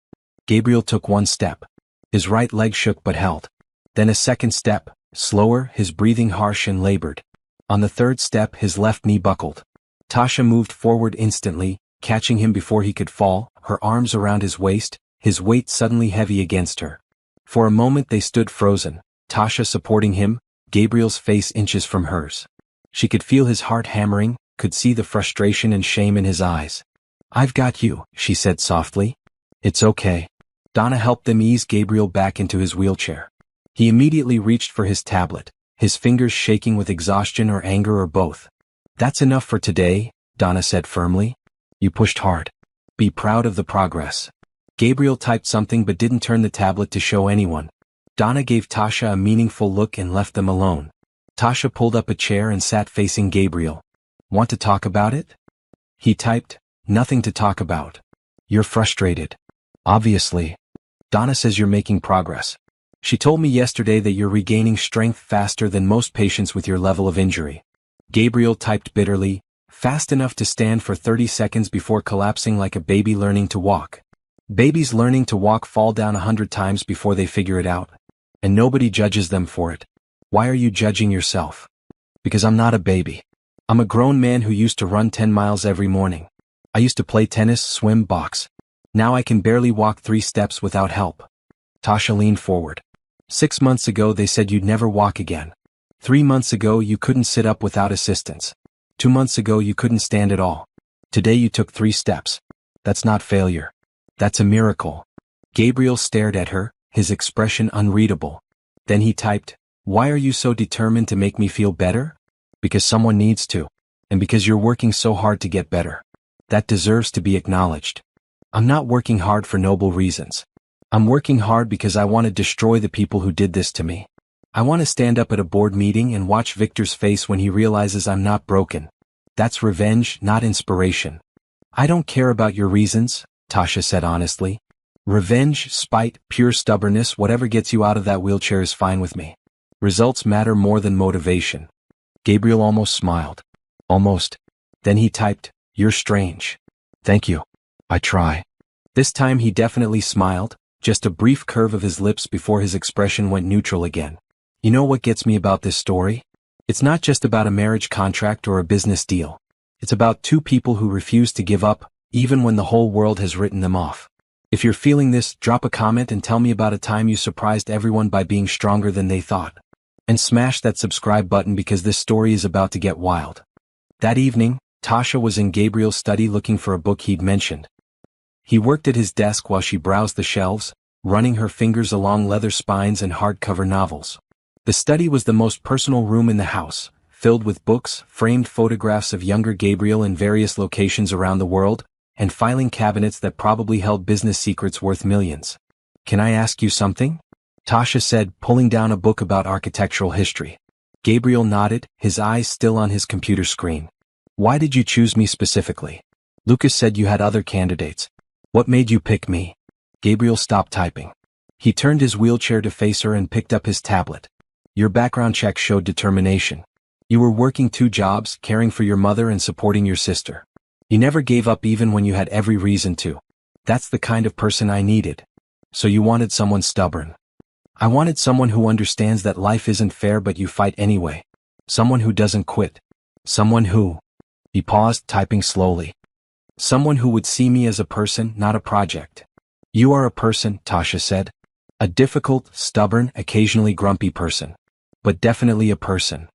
Gabriel took 1 step. His right leg shook but held. Then a second step, slower, his breathing harsh and labored. On the 3rd step, his left knee buckled. Tasha moved forward instantly, catching him before he could fall, her arms around his waist, his weight suddenly heavy against her. For a moment they stood frozen, Tasha supporting him, Gabriel's face inches from hers. She could feel his heart hammering, could see the frustration and shame in his eyes. "I've got you," she said softly. "It's okay." Donna helped them ease Gabriel back into his wheelchair. He immediately reached for his tablet, his fingers shaking with exhaustion or anger or both. "That's enough for today," Donna said firmly. "You pushed hard. Be proud of the progress." Gabriel typed something but didn't turn the tablet to show anyone. Donna gave Tasha a meaningful look and left them alone. Tasha pulled up a chair and sat facing Gabriel. "Want to talk about it?" He typed, "Nothing to talk about. You're frustrated. Obviously. Donna says you're making progress. She told me yesterday that you're regaining strength faster than most patients with your level of injury." Gabriel typed bitterly, "Fast enough to stand for 30 seconds before collapsing like a baby learning to walk. Babies learning to walk fall down 100 times before they figure it out. And nobody judges them for it. Why are you judging yourself?" "Because I'm not a baby. I'm a grown man who used to run 10 miles every morning. I used to play tennis, swim, box. Now I can barely walk 3 steps without help." Tasha leaned forward. 6 months ago they said you'd never walk again. 3 months ago you couldn't sit up without assistance. 2 months ago you couldn't stand at all. Today you took 3 steps. That's not failure. That's a miracle." Gabriel stared at her, his expression unreadable. Then he typed, "Why are you so determined to make me feel better?" "Because someone needs to. And because you're working so hard to get better. That deserves to be acknowledged. I'm not working hard for noble reasons. I'm working hard because I want to destroy the people who did this to me. I want to stand up at a board meeting and watch Victor's face when he realizes I'm not broken. That's revenge, not inspiration." "I don't care about your reasons," Tasha said honestly. "Revenge, spite, pure stubbornness, whatever gets you out of that wheelchair is fine with me. Results matter more than motivation." Gabriel almost smiled. Almost. Then he typed, "You're strange." "Thank you. I try." This time he definitely smiled, just a brief curve of his lips before his expression went neutral again. "You know what gets me about this story? It's not just about a marriage contract or a business deal. It's about 2 people who refuse to give up, even when the whole world has written them off. If you're feeling this, drop a comment and tell me about a time you surprised everyone by being stronger than they thought. And smash that subscribe button because this story is about to get wild. That evening, Tasha was in Gabriel's study looking for a book he'd mentioned. He worked at his desk while she browsed the shelves, running her fingers along leather spines and hardcover novels. The study was the most personal room in the house, filled with books, framed photographs of younger Gabriel in various locations around the world, and filing cabinets that probably held business secrets worth millions. "Can I ask you something?" Tasha said, pulling down a book about architectural history. Gabriel nodded, his eyes still on his computer screen. "Why did you choose me specifically? Lucas said you had other candidates. What made you pick me?" Gabriel stopped typing. He turned his wheelchair to face her and picked up his tablet. "Your background check showed determination. You were working 2 jobs, caring for your mother and supporting your sister. You never gave up even when you had every reason to. That's the kind of person I needed. So you wanted someone stubborn. I wanted someone who understands that life isn't fair but you fight anyway. Someone who doesn't quit. Someone who..." He paused, typing slowly. "Someone who would see me as a person, not a project." "You are a person," Tasha said. "A difficult, stubborn, occasionally grumpy person. But definitely a person."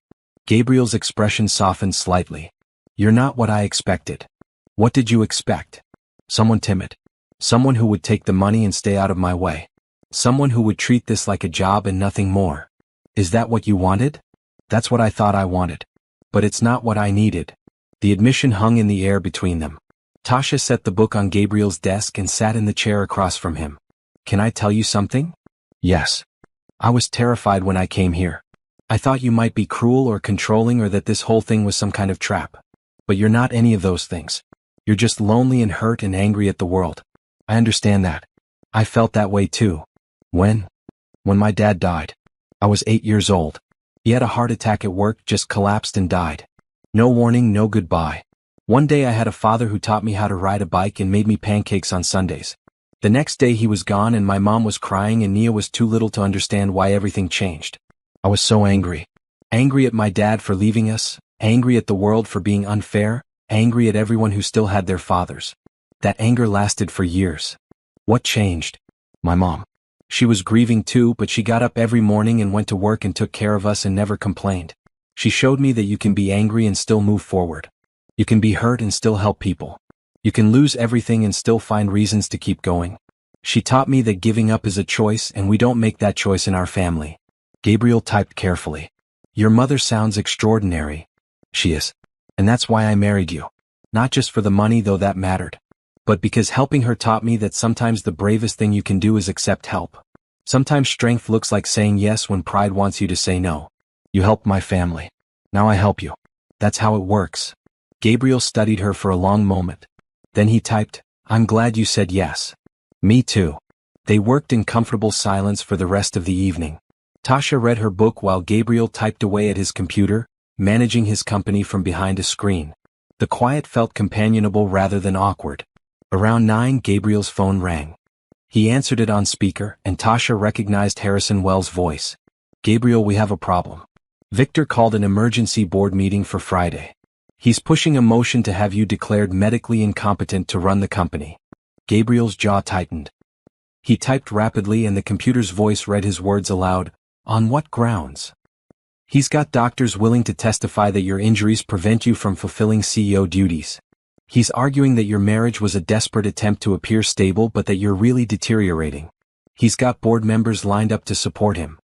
Gabriel's expression softened slightly. "You're not what I expected." "What did you expect?" "Someone timid. Someone who would take the money and stay out of my way. Someone who would treat this like a job and nothing more." "Is that what you wanted?" "That's what I thought I wanted. But it's not what I needed." The admission hung in the air between them. Tasha set the book on Gabriel's desk and sat in the chair across from him. "Can I tell you something?" "Yes." "I was terrified when I came here. I thought you might be cruel or controlling or that this whole thing was some kind of trap. But you're not any of those things. You're just lonely and hurt and angry at the world. I understand that. I felt that way too. When my dad died. I was 8 years old. He had a heart attack at work, just collapsed and died. No warning, no goodbye. One day I had a father who taught me how to ride a bike and made me pancakes on Sundays. The next day he was gone and my mom was crying and Nia was too little to understand why everything changed. I was so angry. Angry at my dad for leaving us, angry at the world for being unfair, angry at everyone who still had their fathers. That anger lasted for years. What changed? My mom. She was grieving too, but she got up every morning and went to work and took care of us and never complained. She showed me that you can be angry and still move forward. You can be hurt and still help people. You can lose everything and still find reasons to keep going. She taught me that giving up is a choice and we don't make that choice in our family." Gabriel typed carefully. "Your mother sounds extraordinary." "She is. And that's why I married you. Not just for the money, though that mattered. But because helping her taught me that sometimes the bravest thing you can do is accept help. Sometimes strength looks like saying yes when pride wants you to say no. You helped my family. Now I help you. That's how it works." Gabriel studied her for a long moment. Then he typed, "I'm glad you said yes." "Me too." They worked in comfortable silence for the rest of the evening. Tasha read her book while Gabriel typed away at his computer, managing his company from behind a screen. The quiet felt companionable rather than awkward. Around 9, Gabriel's phone rang. He answered it on speaker, and Tasha recognized Harrison Wells' voice. "Gabriel, we have a problem. Victor called an emergency board meeting for Friday. He's pushing a motion to have you declared medically incompetent to run the company." Gabriel's jaw tightened. He typed rapidly and the computer's voice read his words aloud. "On what grounds?" "He's got doctors willing to testify that your injuries prevent you from fulfilling CEO duties. He's arguing that your marriage was a desperate attempt to appear stable but that you're really deteriorating. He's got board members lined up to support him."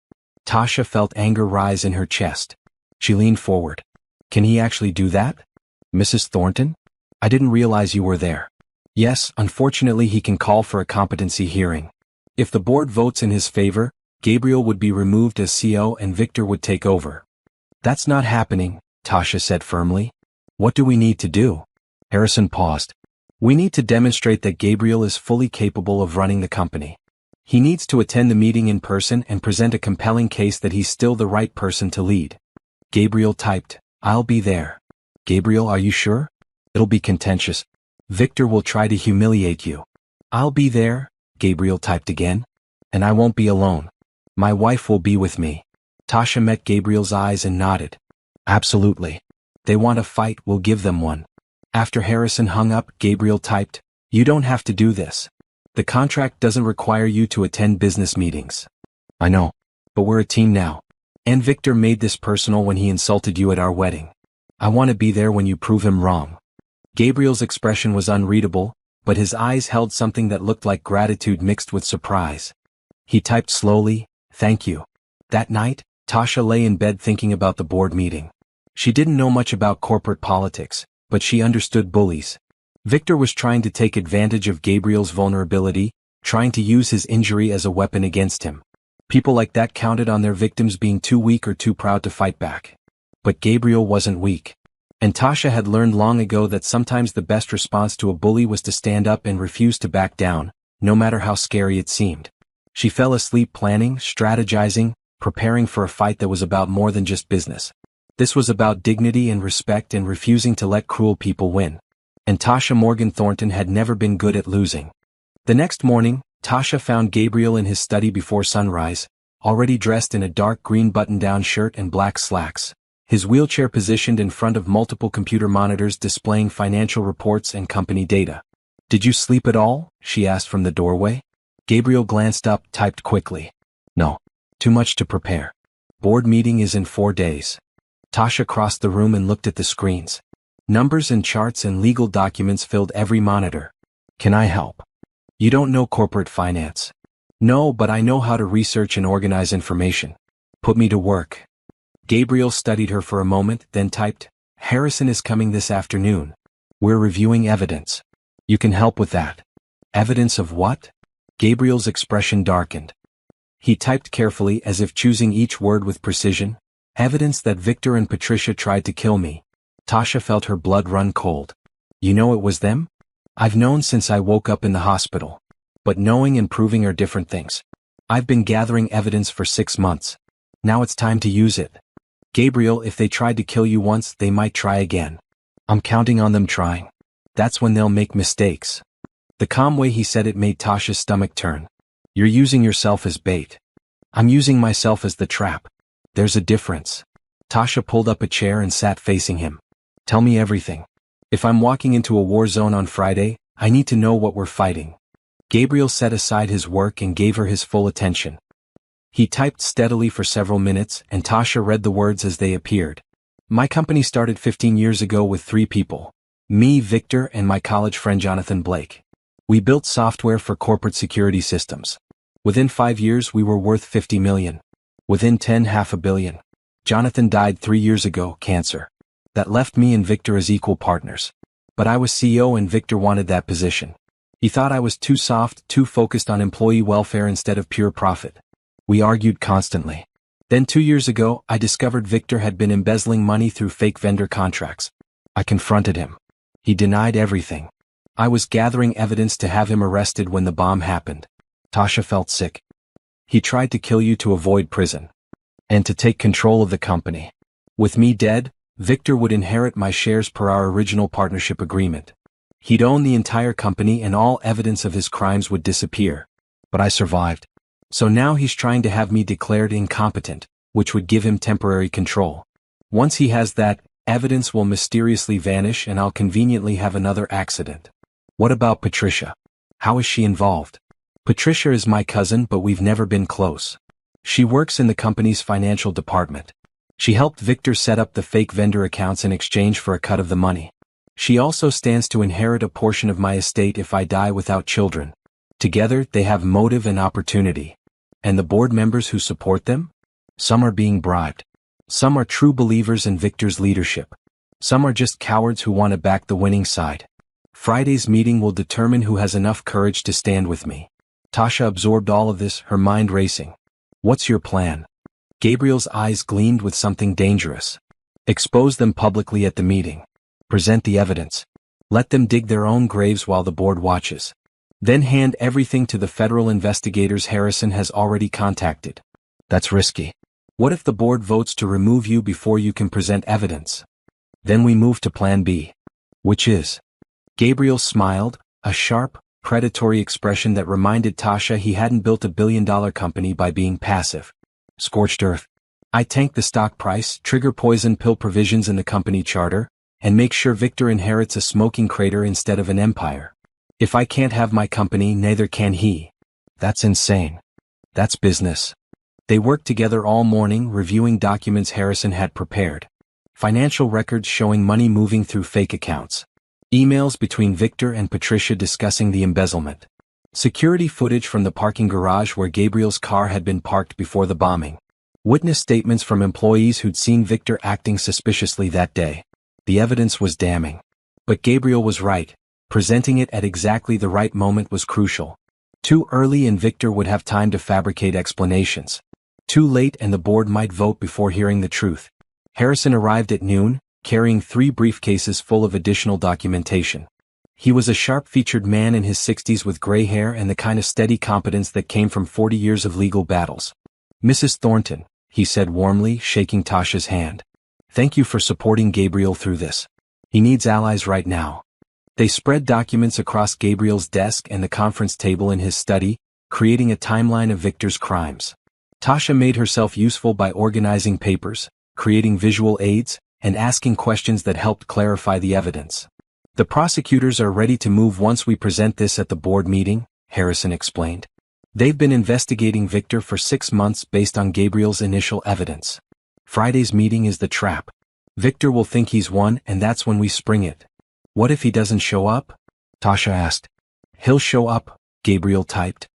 Tasha felt anger rise in her chest. She leaned forward. "Can he actually do that? Mrs. Thornton? I didn't realize you were there." "Yes, unfortunately he can call for a competency hearing. If the board votes in his favor, Gabriel would be removed as CEO and Victor would take over." "That's not happening," Tasha said firmly. "What do we need to do?" Harrison paused. "We need to demonstrate that Gabriel is fully capable of running the company. He needs to attend the meeting in person and present a compelling case that he's still the right person to lead." Gabriel typed, "I'll be there." "Gabriel, are you sure? It'll be contentious. Victor will try to humiliate you." "I'll be there," Gabriel typed again. "And I won't be alone. My wife will be with me." Tasha met Gabriel's eyes and nodded. "Absolutely. They want a fight, we'll give them one." After Harrison hung up, Gabriel typed, You don't have to do this. The contract doesn't require you to attend business meetings. I know. But we're a team now. And Victor made this personal when he insulted you at our wedding. I want to be there when you prove him wrong. Gabriel's expression was unreadable, but his eyes held something that looked like gratitude mixed with surprise. He typed slowly, "Thank you." That night, Tasha lay in bed thinking about the board meeting. She didn't know much about corporate politics, but she understood bullies. Victor was trying to take advantage of Gabriel's vulnerability, trying to use his injury as a weapon against him. People like that counted on their victims being too weak or too proud to fight back. But Gabriel wasn't weak. And Tasha had learned long ago that sometimes the best response to a bully was to stand up and refuse to back down, no matter how scary it seemed. She fell asleep planning, strategizing, preparing for a fight that was about more than just business. This was about dignity and respect and refusing to let cruel people win. And Tasha Morgan Thornton had never been good at losing. The next morning, Tasha found Gabriel in his study before sunrise, already dressed in a dark green button-down shirt and black slacks, his wheelchair positioned in front of multiple computer monitors displaying financial reports and company data. "Did you sleep at all?" she asked from the doorway. Gabriel glanced up, typed quickly. "No. Too much to prepare. Board meeting is in 4 days." Tasha crossed the room and looked at the screens. Numbers and charts and legal documents filled every monitor. "Can I help?" "You don't know corporate finance." "No, but I know how to research and organize information." "Put me to work." Gabriel studied her for a moment, then typed, "Harrison is coming this afternoon. We're reviewing evidence. You can help with that." "Evidence of what?" Gabriel's expression darkened. He typed carefully as if choosing each word with precision. "Evidence that Victor and Patricia tried to kill me." Tasha felt her blood run cold. "You know it was them?" "I've known since I woke up in the hospital. But knowing and proving are different things. I've been gathering evidence for 6 months. Now it's time to use it." "Gabriel, if they tried to kill you once, they might try again. I'm counting on them trying. That's when they'll make mistakes." The calm way he said it made Tasha's stomach turn. "You're using yourself as bait." "I'm using myself as the trap. There's a difference." Tasha pulled up a chair and sat facing him. "Tell me everything. If I'm walking into a war zone on Friday, I need to know what we're fighting." Gabriel set aside his work and gave her his full attention. He typed steadily for several minutes, and Tasha read the words as they appeared. "My company started 15 years ago with 3 people. Me, Victor, and my college friend Jonathan Blake. We built software for corporate security systems. Within 5 years we were worth $50 million. Within 10, $500 million. Jonathan died 3 years ago, cancer. That left me and Victor as equal partners. But I was CEO and Victor wanted that position. He thought I was too soft, too focused on employee welfare instead of pure profit. We argued constantly. Then 2 years ago, I discovered Victor had been embezzling money through fake vendor contracts. I confronted him. He denied everything. I was gathering evidence to have him arrested when the bomb happened." Tasha felt sick. "He tried to kill you to avoid prison. And to take control of the company. With me dead, Victor would inherit my shares per our original partnership agreement. He'd own the entire company and all evidence of his crimes would disappear. But I survived. So now he's trying to have me declared incompetent, which would give him temporary control. Once he has that, evidence will mysteriously vanish and I'll conveniently have another accident." "What about Patricia? How is she involved?" "Patricia is my cousin, but we've never been close. She works in the company's financial department. She helped Victor set up the fake vendor accounts in exchange for a cut of the money. She also stands to inherit a portion of my estate if I die without children. Together, they have motive and opportunity. And the board members who support them? Some are being bribed. Some are true believers in Victor's leadership. Some are just cowards who want to back the winning side. Friday's meeting will determine who has enough courage to stand with me." Tasha absorbed all of this, her mind racing. "What's your plan?" Gabriel's eyes gleamed with something dangerous. "Expose them publicly at the meeting. Present the evidence. Let them dig their own graves while the board watches. Then hand everything to the federal investigators Harrison has already contacted." "That's risky. What if the board votes to remove you before you can present evidence?" "Then we move to Plan B." "Which is?" Gabriel smiled, a sharp, predatory expression that reminded Tasha he hadn't built a billion-dollar company by being passive. "Scorched earth. I tank the stock price, trigger poison pill provisions in the company charter, and make sure Victor inherits a smoking crater instead of an empire." If I can't have my company, neither can he. That's insane. That's business. They worked together all morning reviewing documents Harrison had prepared. Financial records showing money moving through fake accounts. Emails between Victor and Patricia discussing the embezzlement. Security footage from the parking garage where Gabriel's car had been parked before the bombing. Witness statements from employees who'd seen Victor acting suspiciously that day. The evidence was damning. But Gabriel was right. Presenting it at exactly the right moment was crucial. Too early and Victor would have time to fabricate explanations. Too late and the board might vote before hearing the truth. Harrison arrived at noon, carrying 3 briefcases full of additional documentation. He was a sharp-featured man in his 60s with gray hair and the kind of steady competence that came from 40 years of legal battles. "Mrs. Thornton," he said warmly, shaking Tasha's hand. "Thank you for supporting Gabriel through this. He needs allies right now." They spread documents across Gabriel's desk and the conference table in his study, creating a timeline of Victor's crimes. Tasha made herself useful by organizing papers, creating visual aids, and asking questions that helped clarify the evidence. "The prosecutors are ready to move once we present this at the board meeting," Harrison explained. "They've been investigating Victor for 6 months based on Gabriel's initial evidence. Friday's meeting is the trap. Victor will think he's won and that's when we spring it." "What if he doesn't show up?" Tasha asked. "He'll show up," Gabriel typed.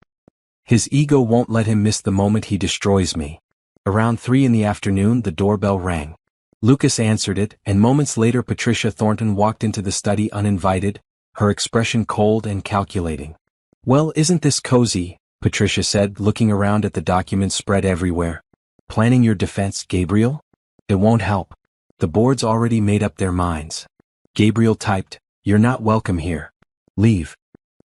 "His ego won't let him miss the moment he destroys me." Around 3 in the afternoon the doorbell rang. Lucas answered it, and moments later Patricia Thornton walked into the study uninvited, her expression cold and calculating. "Well, isn't this cozy?" Patricia said, looking around at the documents spread everywhere. "Planning your defense, Gabriel? It won't help. The board's already made up their minds." Gabriel typed, "You're not welcome here. Leave."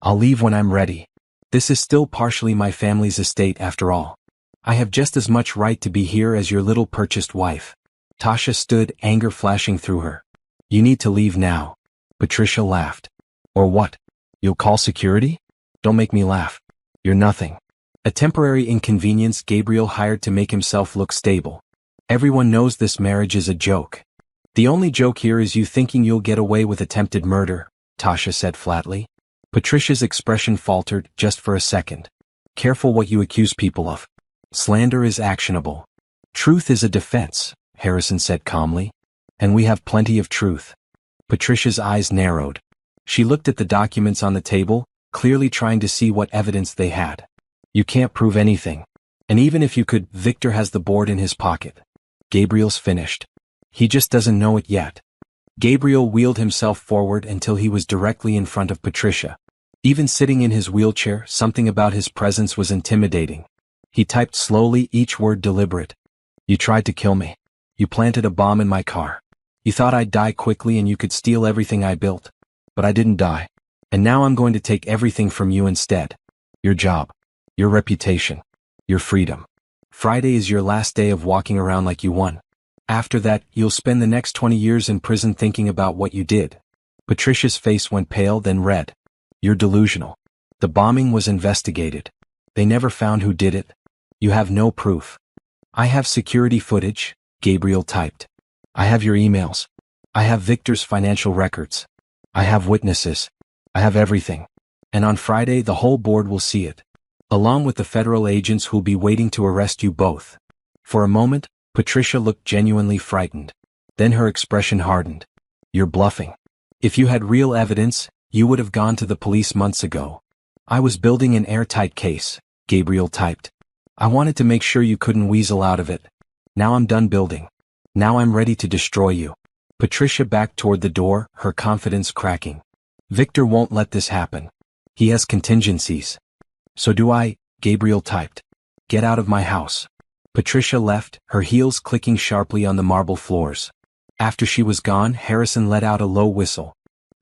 "I'll leave when I'm ready. This is still partially my family's estate after all. I have just as much right to be here as your little purchased wife." Tasha stood, anger flashing through her. "You need to leave now." Patricia laughed. "Or what? You'll call security? Don't make me laugh. You're nothing." A temporary inconvenience Gabriel hired to make himself look stable. "Everyone knows this marriage is a joke. The only joke here is you thinking you'll get away with attempted murder," Tasha said flatly. Patricia's expression faltered just for a second. "Careful what you accuse people of. Slander is actionable. Truth is a defense," Harrison said calmly. "And we have plenty of truth." Patricia's eyes narrowed. She looked at the documents on the table, clearly trying to see what evidence they had. "You can't prove anything. And even if you could, Victor has the board in his pocket." Gabriel's finished. "He just doesn't know it yet." Gabriel wheeled himself forward until he was directly in front of Patricia. Even sitting in his wheelchair, something about his presence was intimidating. He typed slowly, each word deliberate. "You tried to kill me. You planted a bomb in my car. You thought I'd die quickly and you could steal everything I built. But I didn't die. And now I'm going to take everything from you instead. Your job. Your reputation. Your freedom. Friday is your last day of walking around like you won. After that, you'll spend the next 20 years in prison thinking about what you did." Patricia's face went pale, then red. "You're delusional. The bombing was investigated. They never found who did it. You have no proof." "I have security footage," Gabriel typed. "I have your emails. I have Victor's financial records. I have witnesses. I have everything. And on Friday the whole board will see it. Along with the federal agents who'll be waiting to arrest you both." For a moment, Patricia looked genuinely frightened. Then her expression hardened. "You're bluffing. If you had real evidence, you would have gone to the police months ago." "I was building an airtight case," Gabriel typed. "I wanted to make sure you couldn't weasel out of it. Now I'm done building. Now I'm ready to destroy you." Patricia backed toward the door, her confidence cracking. "Victor won't let this happen. He has contingencies." "So do I," Gabriel typed. "Get out of my house." Patricia left, her heels clicking sharply on the marble floors. After she was gone, Harrison let out a low whistle.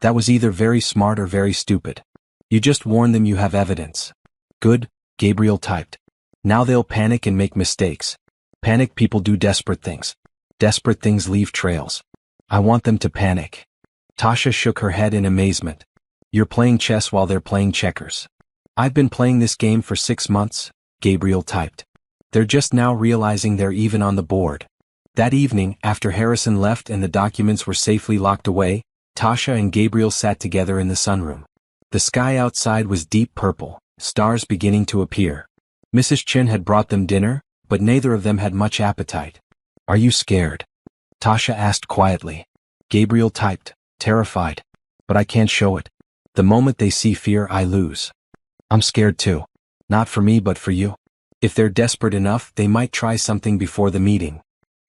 "That was either very smart or very stupid. You just warn them you have evidence." "Good," Gabriel typed. "Now they'll panic and make mistakes. Panic people do desperate things. Desperate things leave trails. I want them to panic." Tasha shook her head in amazement. "You're playing chess while they're playing checkers." "I've been playing this game for 6 months," Gabriel typed. "They're just now realizing they're even on the board." That evening, after Harrison left and the documents were safely locked away, Tasha and Gabriel sat together in the sunroom. The sky outside was deep purple, stars beginning to appear. Mrs. Chin had brought them dinner, but neither of them had much appetite. "Are you scared?" Tasha asked quietly. Gabriel typed, "Terrified. But I can't show it. The moment they see fear, I lose." "I'm scared too. Not for me but for you. If they're desperate enough, they might try something before the meeting."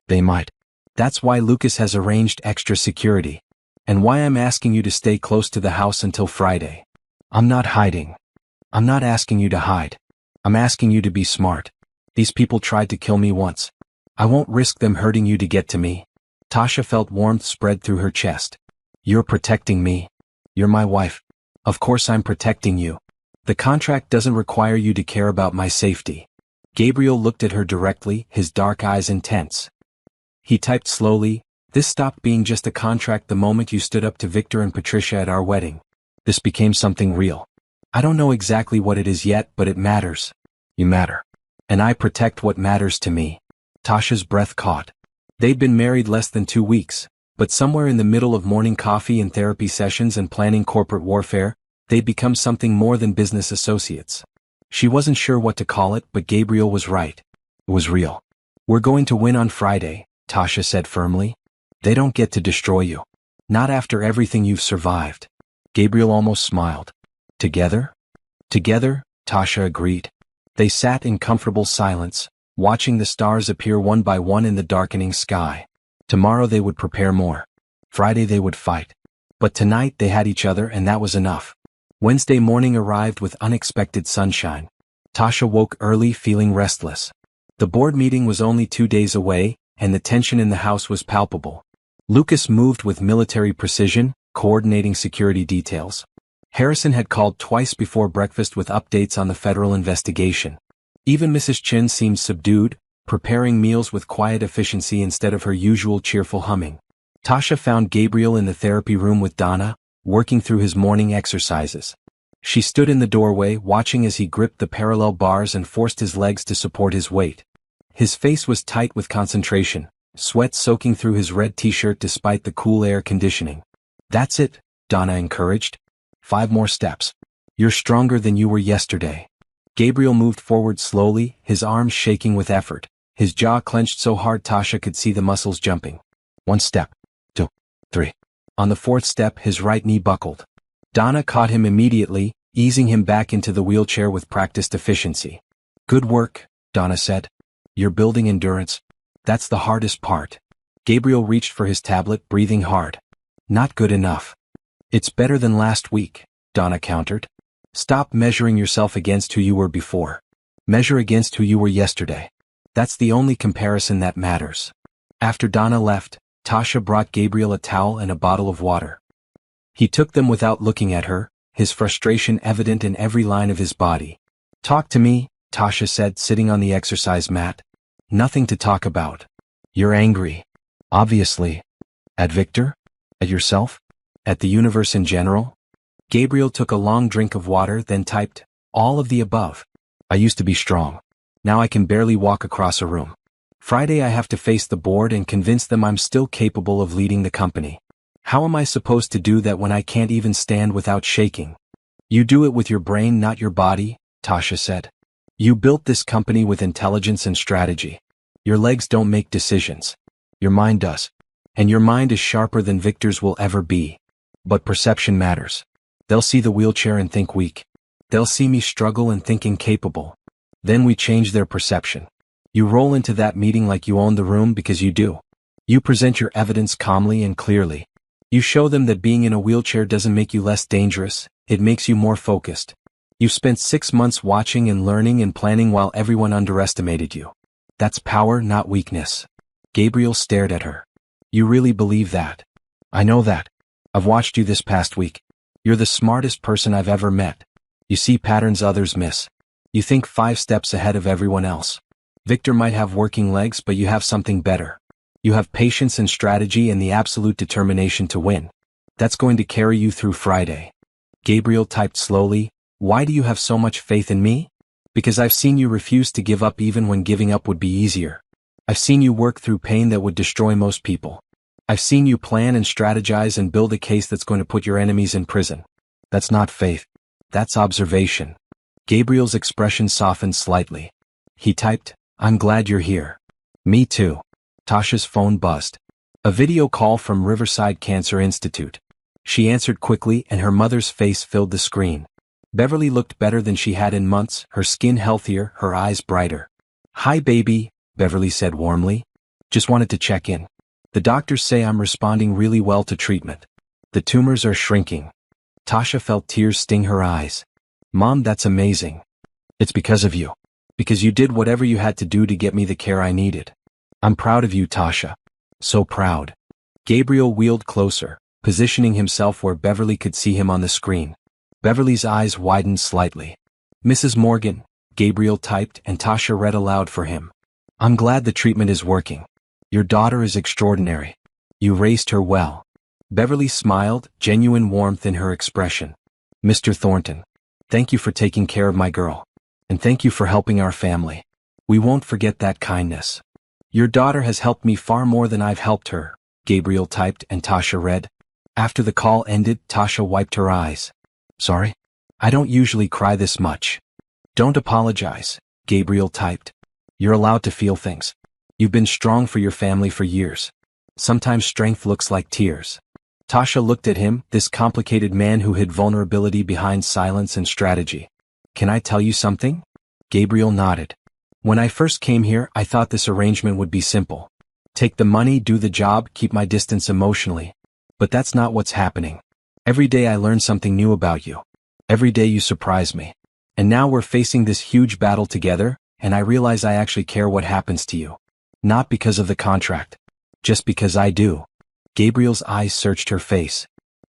"They might. That's why Lucas has arranged extra security. And why I'm asking you to stay close to the house until Friday. I'm not hiding. I'm not asking you to hide. I'm asking you to be smart. These people tried to kill me once. I won't risk them hurting you to get to me." Tasha felt warmth spread through her chest. "You're protecting me. You're my wife. Of course I'm protecting you. The contract doesn't require you to care about my safety." Gabriel looked at her directly, his dark eyes intense. He typed slowly, "This stopped being just a contract the moment you stood up to Victor and Patricia at our wedding. This became something real. I don't know exactly what it is yet, but it matters. You matter. And I protect what matters to me." Tasha's breath caught. They'd been married less than 2 weeks, but somewhere in the middle of morning coffee and therapy sessions and planning corporate warfare, they'd become something more than business associates. She wasn't sure what to call it, but Gabriel was right. It was real. "We're going to win on Friday," Tasha said firmly. "They don't get to destroy you. Not after everything you've survived." Gabriel almost smiled. "Together?" "Together," Tasha agreed. They sat in comfortable silence, watching the stars appear one by one in the darkening sky. Tomorrow they would prepare more. Friday they would fight. But tonight they had each other, and that was enough. Wednesday morning arrived with unexpected sunshine. Tasha woke early feeling restless. The board meeting was only 2 days away, and the tension in the house was palpable. Lucas moved with military precision, coordinating security details. Harrison had called twice before breakfast with updates on the federal investigation. Even Mrs. Chin seemed subdued, preparing meals with quiet efficiency instead of her usual cheerful humming. Tasha found Gabriel in the therapy room with Donna, working through his morning exercises. She stood in the doorway, watching as he gripped the parallel bars and forced his legs to support his weight. His face was tight with concentration, sweat soaking through his red t-shirt despite the cool air conditioning. "That's it," Donna encouraged. 5 more steps. You're stronger than you were yesterday." Gabriel moved forward slowly, his arms shaking with effort, his jaw clenched so hard Tasha could see the muscles jumping. 1 step. 2. 3. On the 4th step, his right knee buckled. Donna caught him immediately, easing him back into the wheelchair with practiced efficiency. "Good work," Donna said. "You're building endurance. That's the hardest part." Gabriel reached for his tablet, breathing hard. "Not good enough." "It's better than last week," Donna countered. "Stop measuring yourself against who you were before. Measure against who you were yesterday. That's the only comparison that matters." After Donna left, Tasha brought Gabriel a towel and a bottle of water. He took them without looking at her, his frustration evident in every line of his body. "Talk to me," Tasha said, sitting on the exercise mat. "Nothing to talk about. You're angry. Obviously. At Victor? At yourself? At the universe in general?" Gabriel took a long drink of water, then typed, "All of the above. I used to be strong. Now I can barely walk across a room. Friday I have to face the board and convince them I'm still capable of leading the company. How am I supposed to do that when I can't even stand without shaking?" "You do it with your brain, not your body," Tasha said. "You built this company with intelligence and strategy. Your legs don't make decisions. Your mind does. And your mind is sharper than Victor's will ever be. But perception matters. They'll see the wheelchair and think weak. They'll see me struggle and think incapable. Then we change their perception. You roll into that meeting like you own the room because you do. You present your evidence calmly and clearly. You show them that being in a wheelchair doesn't make you less dangerous, it makes you more focused. You spent 6 months watching and learning and planning while everyone underestimated you. That's power, not weakness." Gabriel stared at her. "You really believe that?" "I know that. I've watched you this past week. You're the smartest person I've ever met. You see patterns others miss. You think 5 steps ahead of everyone else. Victor might have working legs, but you have something better. You have patience and strategy and the absolute determination to win. That's going to carry you through Friday." Gabriel typed slowly, "Why do you have so much faith in me? Because I've seen you refuse to give up even when giving up would be easier. I've seen you work through pain that would destroy most people. I've seen you plan and strategize and build a case that's going to put your enemies in prison. That's not faith. That's observation. Gabriel's expression softened slightly. He typed, "I'm glad you're here." "Me too." Tasha's phone buzzed. A video call from Riverside Cancer Institute. She answered quickly and her mother's face filled the screen. Beverly looked better than she had in months, her skin healthier, her eyes brighter. "Hi baby," Beverly said warmly. "Just wanted to check in. The doctors say I'm responding really well to treatment. The tumors are shrinking." Tasha felt tears sting her eyes. "Mom, that's amazing. It's because of you. Because you did whatever you had to do to get me the care I needed. I'm proud of you, Tasha. So proud." Gabriel wheeled closer, positioning himself where Beverly could see him on the screen. Beverly's eyes widened slightly. "Mrs. Morgan," Gabriel typed and Tasha read aloud for him. "I'm glad the treatment is working. Your daughter is extraordinary. You raised her well." Beverly smiled, genuine warmth in her expression. "Mr. Thornton, thank you for taking care of my girl. And thank you for helping our family. We won't forget that kindness." "Your daughter has helped me far more than I've helped her," Gabriel typed and Tasha read. After the call ended, Tasha wiped her eyes. "Sorry? I don't usually cry this much." "Don't apologize," Gabriel typed. "You're allowed to feel things. You've been strong for your family for years. Sometimes strength looks like tears." Tasha looked at him, this complicated man who hid vulnerability behind silence and strategy. "Can I tell you something?" Gabriel nodded. "When I first came here, I thought this arrangement would be simple. Take the money, do the job, keep my distance emotionally. But that's not what's happening. Every day I learn something new about you. Every day you surprise me. And now we're facing this huge battle together, and I realize I actually care what happens to you. Not because of the contract. Just because I do." Gabriel's eyes searched her face.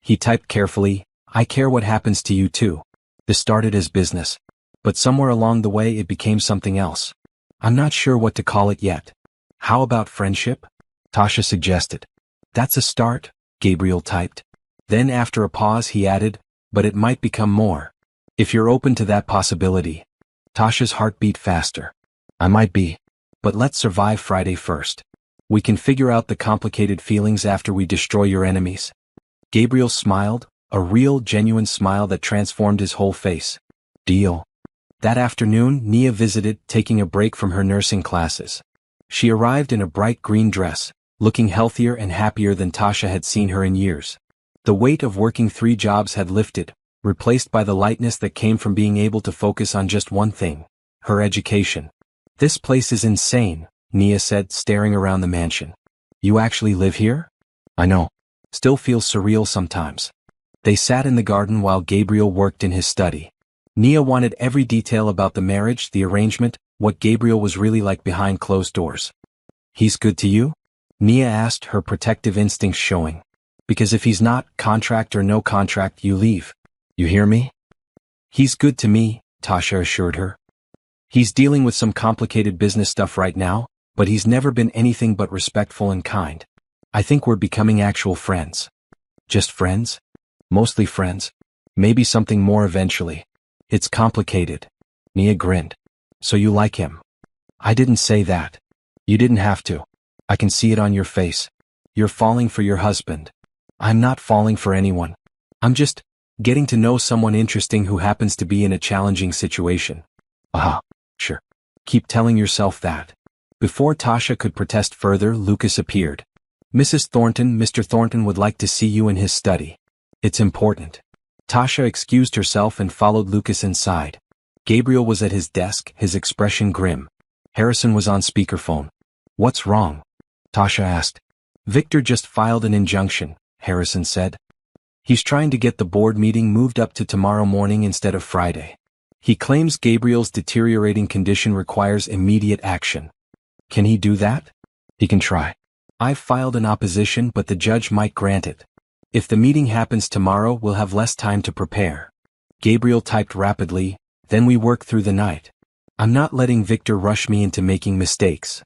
He typed carefully, "I care what happens to you too. This started as business. But somewhere along the way it became something else. I'm not sure what to call it yet. How about friendship?" Tasha suggested. "That's a start," Gabriel typed. Then after a pause he added, "But it might become more. If you're open to that possibility." Tasha's heart beat faster. "I might be. But let's survive Friday first. We can figure out the complicated feelings after we destroy your enemies." Gabriel smiled, a real, genuine smile that transformed his whole face. "Deal." That afternoon, Nia visited, taking a break from her nursing classes. She arrived in a bright green dress, looking healthier and happier than Tasha had seen her in years. The weight of working 3 jobs had lifted, replaced by the lightness that came from being able to focus on just one thing: her education. "This place is insane," Nia said, staring around the mansion. "You actually live here?" "I know. Still feels surreal sometimes." They sat in the garden while Gabriel worked in his study. Nia wanted every detail about the marriage, the arrangement, what Gabriel was really like behind closed doors. "He's good to you?" Nia asked, her protective instincts showing. "Because if he's not, contract or no contract, you leave. You hear me?" "He's good to me," Tasha assured her. "He's dealing with some complicated business stuff right now, but he's never been anything but respectful and kind. I think we're becoming actual friends." "Just friends?" "Mostly friends. Maybe something more eventually. It's complicated." Nia grinned. "So you like him?" "I didn't say that. You didn't have to. I can see it on your face. You're falling for your husband." "I'm not falling for anyone. I'm just getting to know someone interesting who happens to be in a challenging situation." Sure. Keep telling yourself that." Before Tasha could protest further, Lucas appeared. "Mrs. Thornton, Mr. Thornton would like to see you in his study. It's important." Tasha excused herself and followed Lucas inside. Gabriel was at his desk, his expression grim. Harrison was on speakerphone. "What's wrong?" Tasha asked. "Victor just filed an injunction," Harrison said. "He's trying to get the board meeting moved up to tomorrow morning instead of Friday. He claims Gabriel's deteriorating condition requires immediate action." "Can he do that?" "He can try. I've filed an opposition, but the judge might grant it. If the meeting happens tomorrow, we'll have less time to prepare." Gabriel typed rapidly, "Then we work through the night. I'm not letting Victor rush me into making mistakes."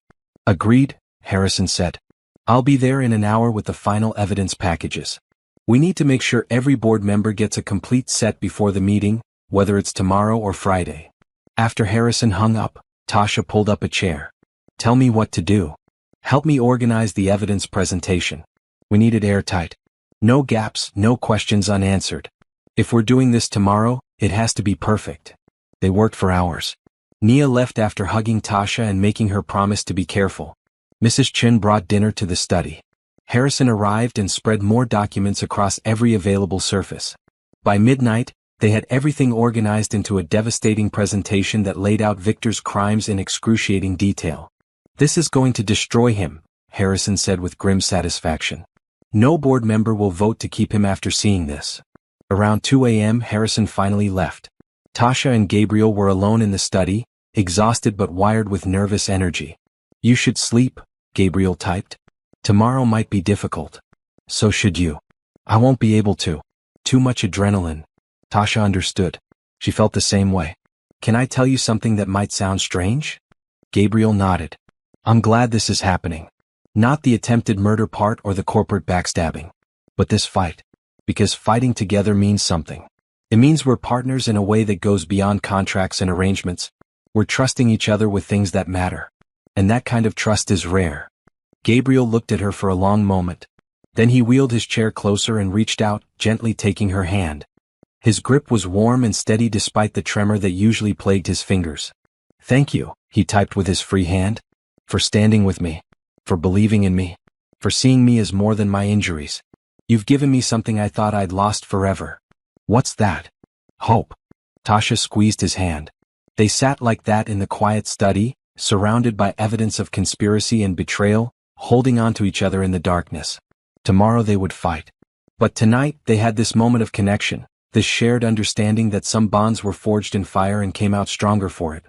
"Agreed," Harrison said. "I'll be there in an hour with the final evidence packages. We need to make sure every board member gets a complete set before the meeting, whether it's tomorrow or Friday." After Harrison hung up, Tasha pulled up a chair. "Tell me what to do. Help me organize the evidence presentation. We need it airtight. No gaps, no questions unanswered." If we're doing this tomorrow, it has to be perfect. They worked for hours. Nia left after hugging Tasha and making her promise to be careful. Mrs. Chen brought dinner to the study. Harrison arrived and spread more documents across every available surface. By midnight, they had everything organized into a devastating presentation that laid out Victor's crimes in excruciating detail. "This is going to destroy him," Harrison said with grim satisfaction. "No board member will vote to keep him after seeing this." Around 2 a.m. Harrison finally left. Tasha and Gabriel were alone in the study, exhausted but wired with nervous energy. "You should sleep," Gabriel typed. "Tomorrow might be difficult." "So should you." "I won't be able to. Too much adrenaline." Tasha understood. She felt the same way. "Can I tell you something that might sound strange?" Gabriel nodded. "I'm glad this is happening. Not the attempted murder part or the corporate backstabbing. But this fight. Because fighting together means something. It means we're partners in a way that goes beyond contracts and arrangements. We're trusting each other with things that matter. And that kind of trust is rare." Gabriel looked at her for a long moment. Then he wheeled his chair closer and reached out, gently taking her hand. His grip was warm and steady despite the tremor that usually plagued his fingers. "Thank you," he typed with his free hand. "For standing with me. For believing in me. For seeing me as more than my injuries. You've given me something I thought I'd lost forever." "What's that?" "Hope." Tasha squeezed his hand. They sat like that in the quiet study, surrounded by evidence of conspiracy and betrayal, holding on to each other in the darkness. Tomorrow they would fight. But tonight they had this moment of connection, this shared understanding that some bonds were forged in fire and came out stronger for it.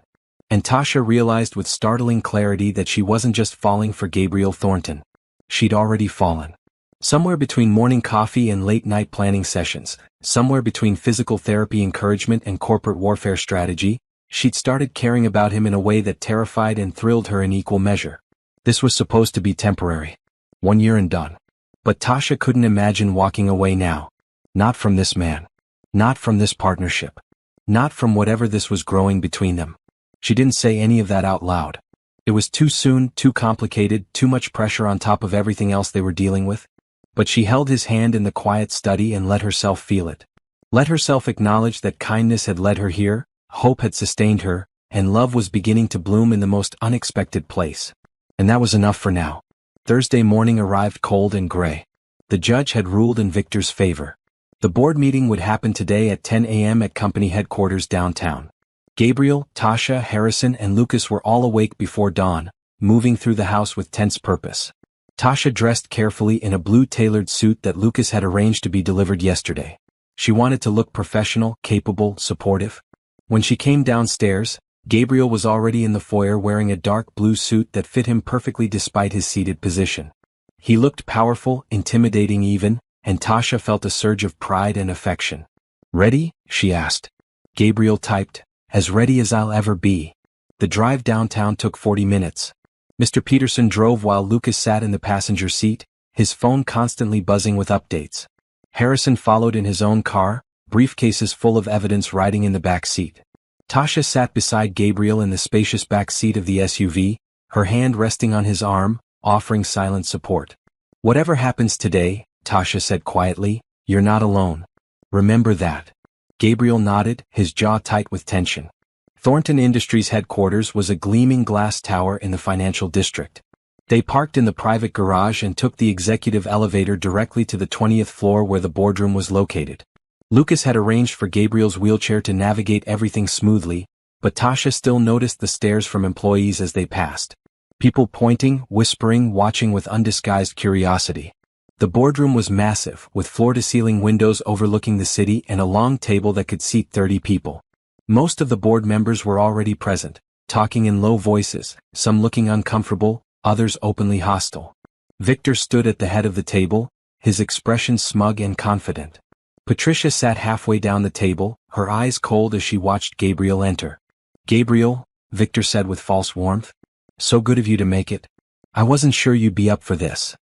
And Tasha realized with startling clarity that she wasn't just falling for Gabriel Thornton. She'd already fallen. Somewhere between morning coffee and late-night planning sessions, somewhere between physical therapy encouragement and corporate warfare strategy, she'd started caring about him in a way that terrified and thrilled her in equal measure. This was supposed to be temporary. 1 year and done. But Tasha couldn't imagine walking away now. Not from this man. Not from this partnership. Not from whatever this was growing between them. She didn't say any of that out loud. It was too soon, too complicated, too much pressure on top of everything else they were dealing with. But she held his hand in the quiet study and let herself feel it. Let herself acknowledge that kindness had led her here, hope had sustained her, and love was beginning to bloom in the most unexpected place. And that was enough for now. Thursday morning arrived cold and gray. The judge had ruled in Victor's favor. The board meeting would happen today at 10 a.m. at company headquarters downtown. Gabriel, Tasha, Harrison, and Lucas were all awake before dawn, moving through the house with tense purpose. Tasha dressed carefully in a blue tailored suit that Lucas had arranged to be delivered yesterday. She wanted to look professional, capable, supportive. When she came downstairs, Gabriel was already in the foyer wearing a dark blue suit that fit him perfectly despite his seated position. He looked powerful, intimidating even, and Tasha felt a surge of pride and affection. "Ready?" she asked. Gabriel typed, "As ready as I'll ever be." The drive downtown took 40 minutes. Mr. Peterson drove while Lucas sat in the passenger seat, his phone constantly buzzing with updates. Harrison followed in his own car, briefcases full of evidence riding in the back seat. Tasha sat beside Gabriel in the spacious back seat of the SUV, her hand resting on his arm, offering silent support. "Whatever happens today," Tasha said quietly, "you're not alone. Remember that." Gabriel nodded, his jaw tight with tension. Thornton Industries headquarters was a gleaming glass tower in the financial district. They parked in the private garage and took the executive elevator directly to the 20th floor where the boardroom was located. Lucas had arranged for Gabriel's wheelchair to navigate everything smoothly, but Tasha still noticed the stares from employees as they passed. People pointing, whispering, watching with undisguised curiosity. The boardroom was massive, with floor-to-ceiling windows overlooking the city and a long table that could seat 30 people. Most of the board members were already present, talking in low voices, some looking uncomfortable, others openly hostile. Victor stood at the head of the table, his expression smug and confident. Patricia sat halfway down the table, her eyes cold as she watched Gabriel enter. "Gabriel," Victor said with false warmth. "So good of you to make it. I wasn't sure you'd be up for this."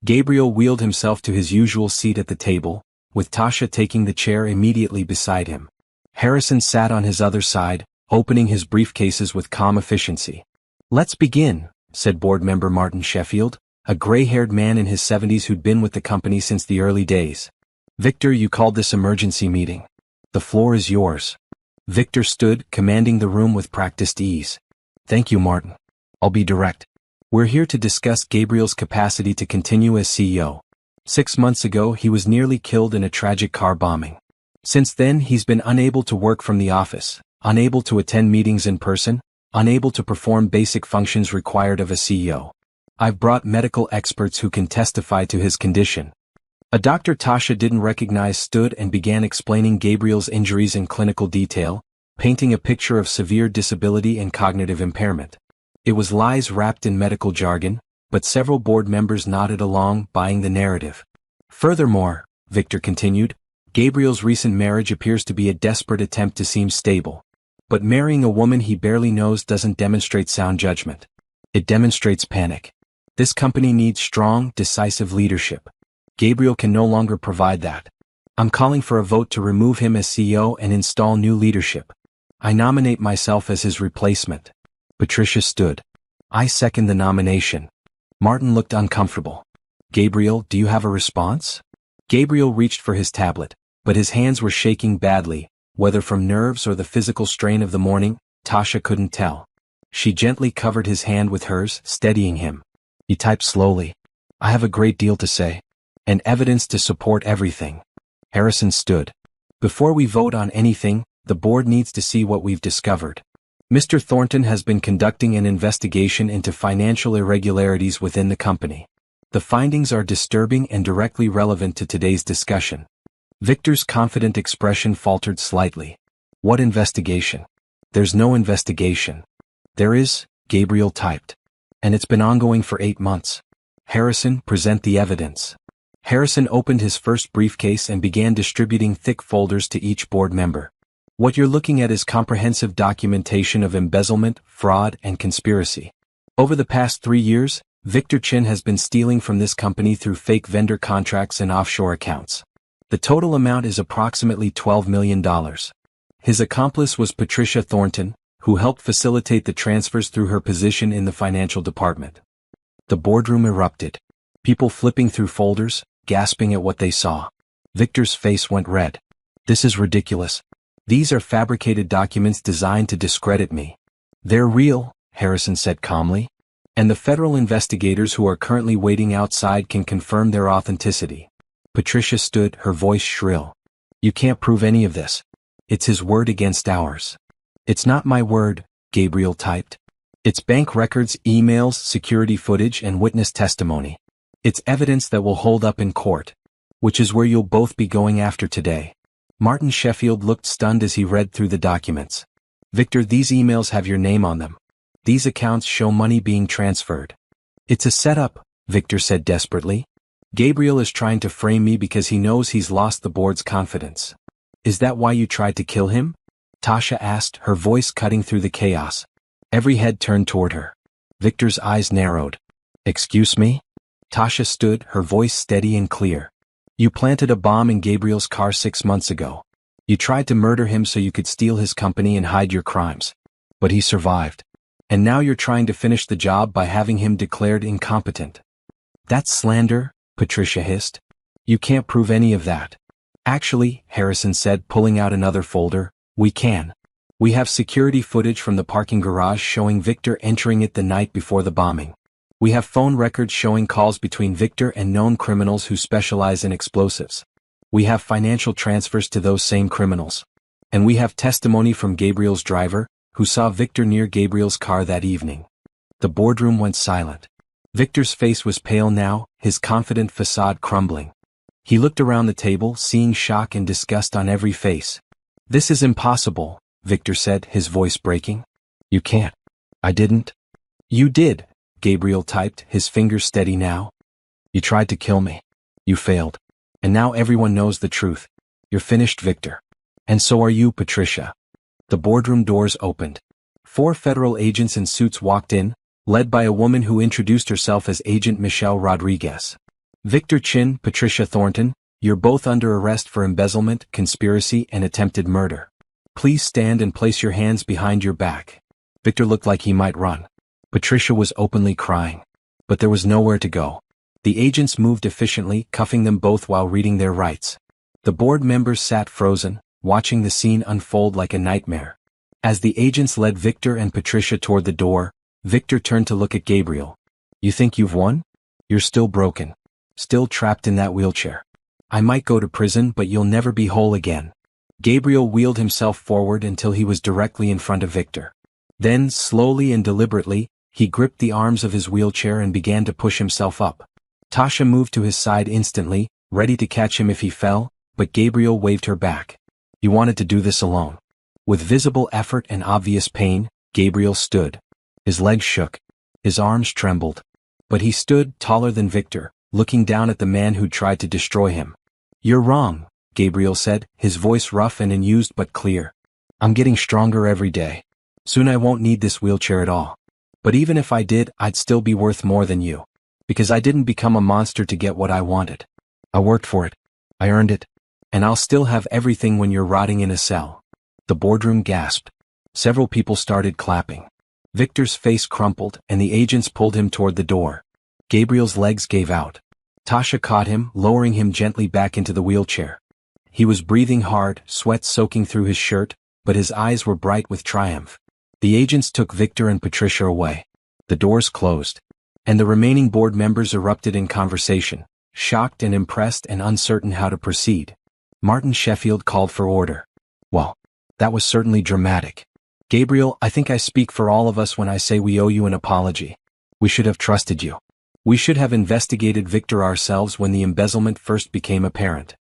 Gabriel wheeled himself to his usual seat at the table, with Tasha taking the chair immediately beside him. Harrison sat on his other side, opening his briefcases with calm efficiency. "Let's begin," said board member Martin Sheffield, a gray-haired man in his 70s who'd been with the company since the early days. Victor, you called this emergency meeting. The floor is yours. Victor stood, commanding the room with practiced ease. Thank you, Martin. I'll be direct. We're here to discuss Gabriel's capacity to continue as CEO. 6 months ago, he was nearly killed in a tragic car bombing. Since then, he's been unable to work from the office, unable to attend meetings in person, unable to perform basic functions required of a CEO. I've brought medical experts who can testify to his condition. A doctor Tasha didn't recognize stood and began explaining Gabriel's injuries in clinical detail, painting a picture of severe disability and cognitive impairment. It was lies wrapped in medical jargon, but several board members nodded along, buying the narrative. Furthermore, Victor continued, Gabriel's recent marriage appears to be a desperate attempt to seem stable. But marrying a woman he barely knows doesn't demonstrate sound judgment. It demonstrates panic. This company needs strong, decisive leadership. Gabriel can no longer provide that. I'm calling for a vote to remove him as CEO and install new leadership. I nominate myself as his replacement. Patricia stood. I second the nomination. Martin looked uncomfortable. Gabriel, do you have a response? Gabriel reached for his tablet, but his hands were shaking badly, whether from nerves or the physical strain of the morning, Tasha couldn't tell. She gently covered his hand with hers, steadying him. He typed slowly. I have a great deal to say. And evidence to support everything. Harrison stood. Before we vote on anything, the board needs to see what we've discovered. Mr. Thornton has been conducting an investigation into financial irregularities within the company. The findings are disturbing and directly relevant to today's discussion. Victor's confident expression faltered slightly. What investigation? There's no investigation. There is, Gabriel typed. And it's been ongoing for 8 months. Harrison, present the evidence. Harrison opened his first briefcase and began distributing thick folders to each board member. What you're looking at is comprehensive documentation of embezzlement, fraud, and conspiracy. Over the past 3 years, Victor Chin has been stealing from this company through fake vendor contracts and offshore accounts. The total amount is approximately $12 million. His accomplice was Patricia Thornton, who helped facilitate the transfers through her position in the financial department. The boardroom erupted. People flipping through folders, gasping at what they saw. Victor's face went red. This is ridiculous. These are fabricated documents designed to discredit me. They're real, Harrison said calmly. And the federal investigators who are currently waiting outside can confirm their authenticity. Patricia stood, her voice shrill. You can't prove any of this. It's his word against ours. It's not my word, Gabriel typed. It's bank records, emails, security footage, and witness testimony. It's evidence that will hold up in court. Which is where you'll both be going after today. Martin Sheffield looked stunned as he read through the documents. Victor, these emails have your name on them. These accounts show money being transferred. It's a setup, Victor said desperately. Gabriel is trying to frame me because he knows he's lost the board's confidence. Is that why you tried to kill him? Tasha asked, her voice cutting through the chaos. Every head turned toward her. Victor's eyes narrowed. Excuse me? Tasha stood, her voice steady and clear. You planted a bomb in Gabriel's car 6 months ago. You tried to murder him so you could steal his company and hide your crimes. But he survived. And now you're trying to finish the job by having him declared incompetent. That's slander, Patricia hissed. You can't prove any of that. Actually, Harrison said, pulling out another folder, we can. We have security footage from the parking garage showing Victor entering it the night before the bombing. We have phone records showing calls between Victor and known criminals who specialize in explosives. We have financial transfers to those same criminals. And we have testimony from Gabriel's driver, who saw Victor near Gabriel's car that evening. The boardroom went silent. Victor's face was pale now, his confident facade crumbling. He looked around the table, seeing shock and disgust on every face. This is impossible, Victor said, his voice breaking. You can't. I didn't. You did, Gabriel typed, his fingers steady now. You tried to kill me. You failed. And now everyone knows the truth. You're finished, Victor. And so are you, Patricia. The boardroom doors opened. 4 federal agents in suits walked in, led by a woman who introduced herself as Agent Michelle Rodriguez. Victor Chin, Patricia Thornton, you're both under arrest for embezzlement, conspiracy, and attempted murder. Please stand and place your hands behind your back. Victor looked like he might run. Patricia was openly crying. But there was nowhere to go. The agents moved efficiently, cuffing them both while reading their rights. The board members sat frozen, watching the scene unfold like a nightmare. As the agents led Victor and Patricia toward the door, Victor turned to look at Gabriel. You think you've won? You're still broken. Still trapped in that wheelchair. I might go to prison, but you'll never be whole again. Gabriel wheeled himself forward until he was directly in front of Victor. Then, slowly and deliberately, he gripped the arms of his wheelchair and began to push himself up. Tasha moved to his side instantly, ready to catch him if he fell, but Gabriel waved her back. You wanted to do this alone. With visible effort and obvious pain, Gabriel stood. His legs shook. His arms trembled. But he stood, taller than Victor, looking down at the man who'd tried to destroy him. You're wrong, Gabriel said, his voice rough and unused but clear. I'm getting stronger every day. Soon I won't need this wheelchair at all. But even if I did, I'd still be worth more than you. Because I didn't become a monster to get what I wanted. I worked for it. I earned it. And I'll still have everything when you're rotting in a cell. The boardroom gasped. Several people started clapping. Victor's face crumpled, and the agents pulled him toward the door. Gabriel's legs gave out. Tasha caught him, lowering him gently back into the wheelchair. He was breathing hard, sweat soaking through his shirt, but his eyes were bright with triumph. The agents took Victor and Patricia away. The doors closed. And the remaining board members erupted in conversation, shocked and impressed and uncertain how to proceed. Martin Sheffield called for order. Well, that was certainly dramatic. Gabriel, I think I speak for all of us when I say we owe you an apology. We should have trusted you. We should have investigated Victor ourselves when the embezzlement first became apparent.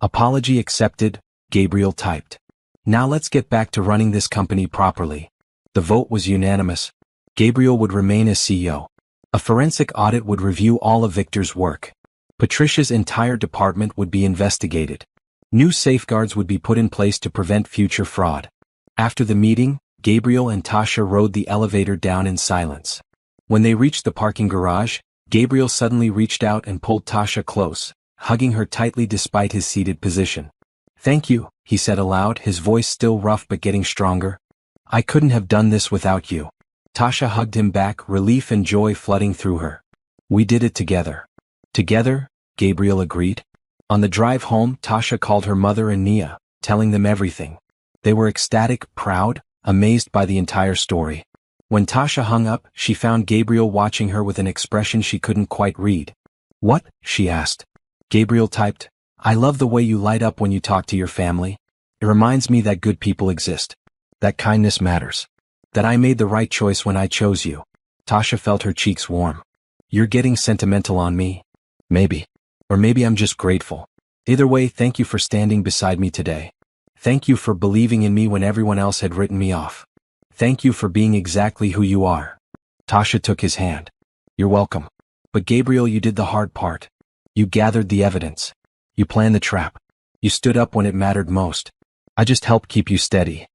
Apology accepted, Gabriel typed. Now let's get back to running this company properly. The vote was unanimous. Gabriel would remain as CEO. A forensic audit would review all of Victor's work. Patricia's entire department would be investigated. New safeguards would be put in place to prevent future fraud. After the meeting, Gabriel and Tasha rode the elevator down in silence. When they reached the parking garage, Gabriel suddenly reached out and pulled Tasha close, hugging her tightly despite his seated position. Thank you, he said aloud, his voice still rough but getting stronger. I couldn't have done this without you. Tasha hugged him back, relief and joy flooding through her. We did it together. Together, Gabriel agreed. On the drive home, Tasha called her mother and Nia, telling them everything. They were ecstatic, proud, amazed by the entire story. When Tasha hung up, she found Gabriel watching her with an expression she couldn't quite read. What? She asked. Gabriel typed, I love the way you light up when you talk to your family. It reminds me that good people exist. That kindness matters. That I made the right choice when I chose you. Tasha felt her cheeks warm. You're getting sentimental on me. Maybe. Or maybe I'm just grateful. Either way, thank you for standing beside me today. Thank you for believing in me when everyone else had written me off. Thank you for being exactly who you are. Tasha took his hand. You're welcome. But Gabriel, you did the hard part. You gathered the evidence. You planned the trap. You stood up when it mattered most. I just helped keep you steady.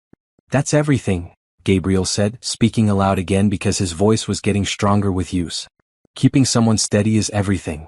That's everything, Gabriel said, speaking aloud again because his voice was getting stronger with use. Keeping someone steady is everything.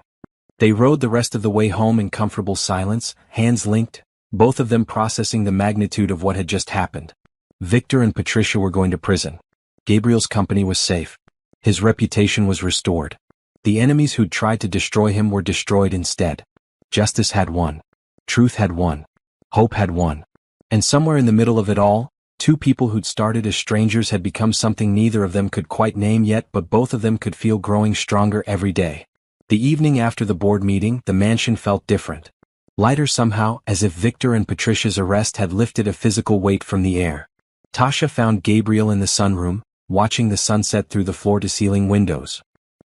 They rode the rest of the way home in comfortable silence, hands linked, both of them processing the magnitude of what had just happened. Victor and Patricia were going to prison. Gabriel's company was safe. His reputation was restored. The enemies who'd tried to destroy him were destroyed instead. Justice had won. Truth had won. Hope had won. And somewhere in the middle of it all, two people who'd started as strangers had become something neither of them could quite name yet, but both of them could feel growing stronger every day. The evening after the board meeting, the mansion felt different. Lighter somehow, as if Victor and Patricia's arrest had lifted a physical weight from the air. Tasha found Gabriel in the sunroom, watching the sunset through the floor-to-ceiling windows.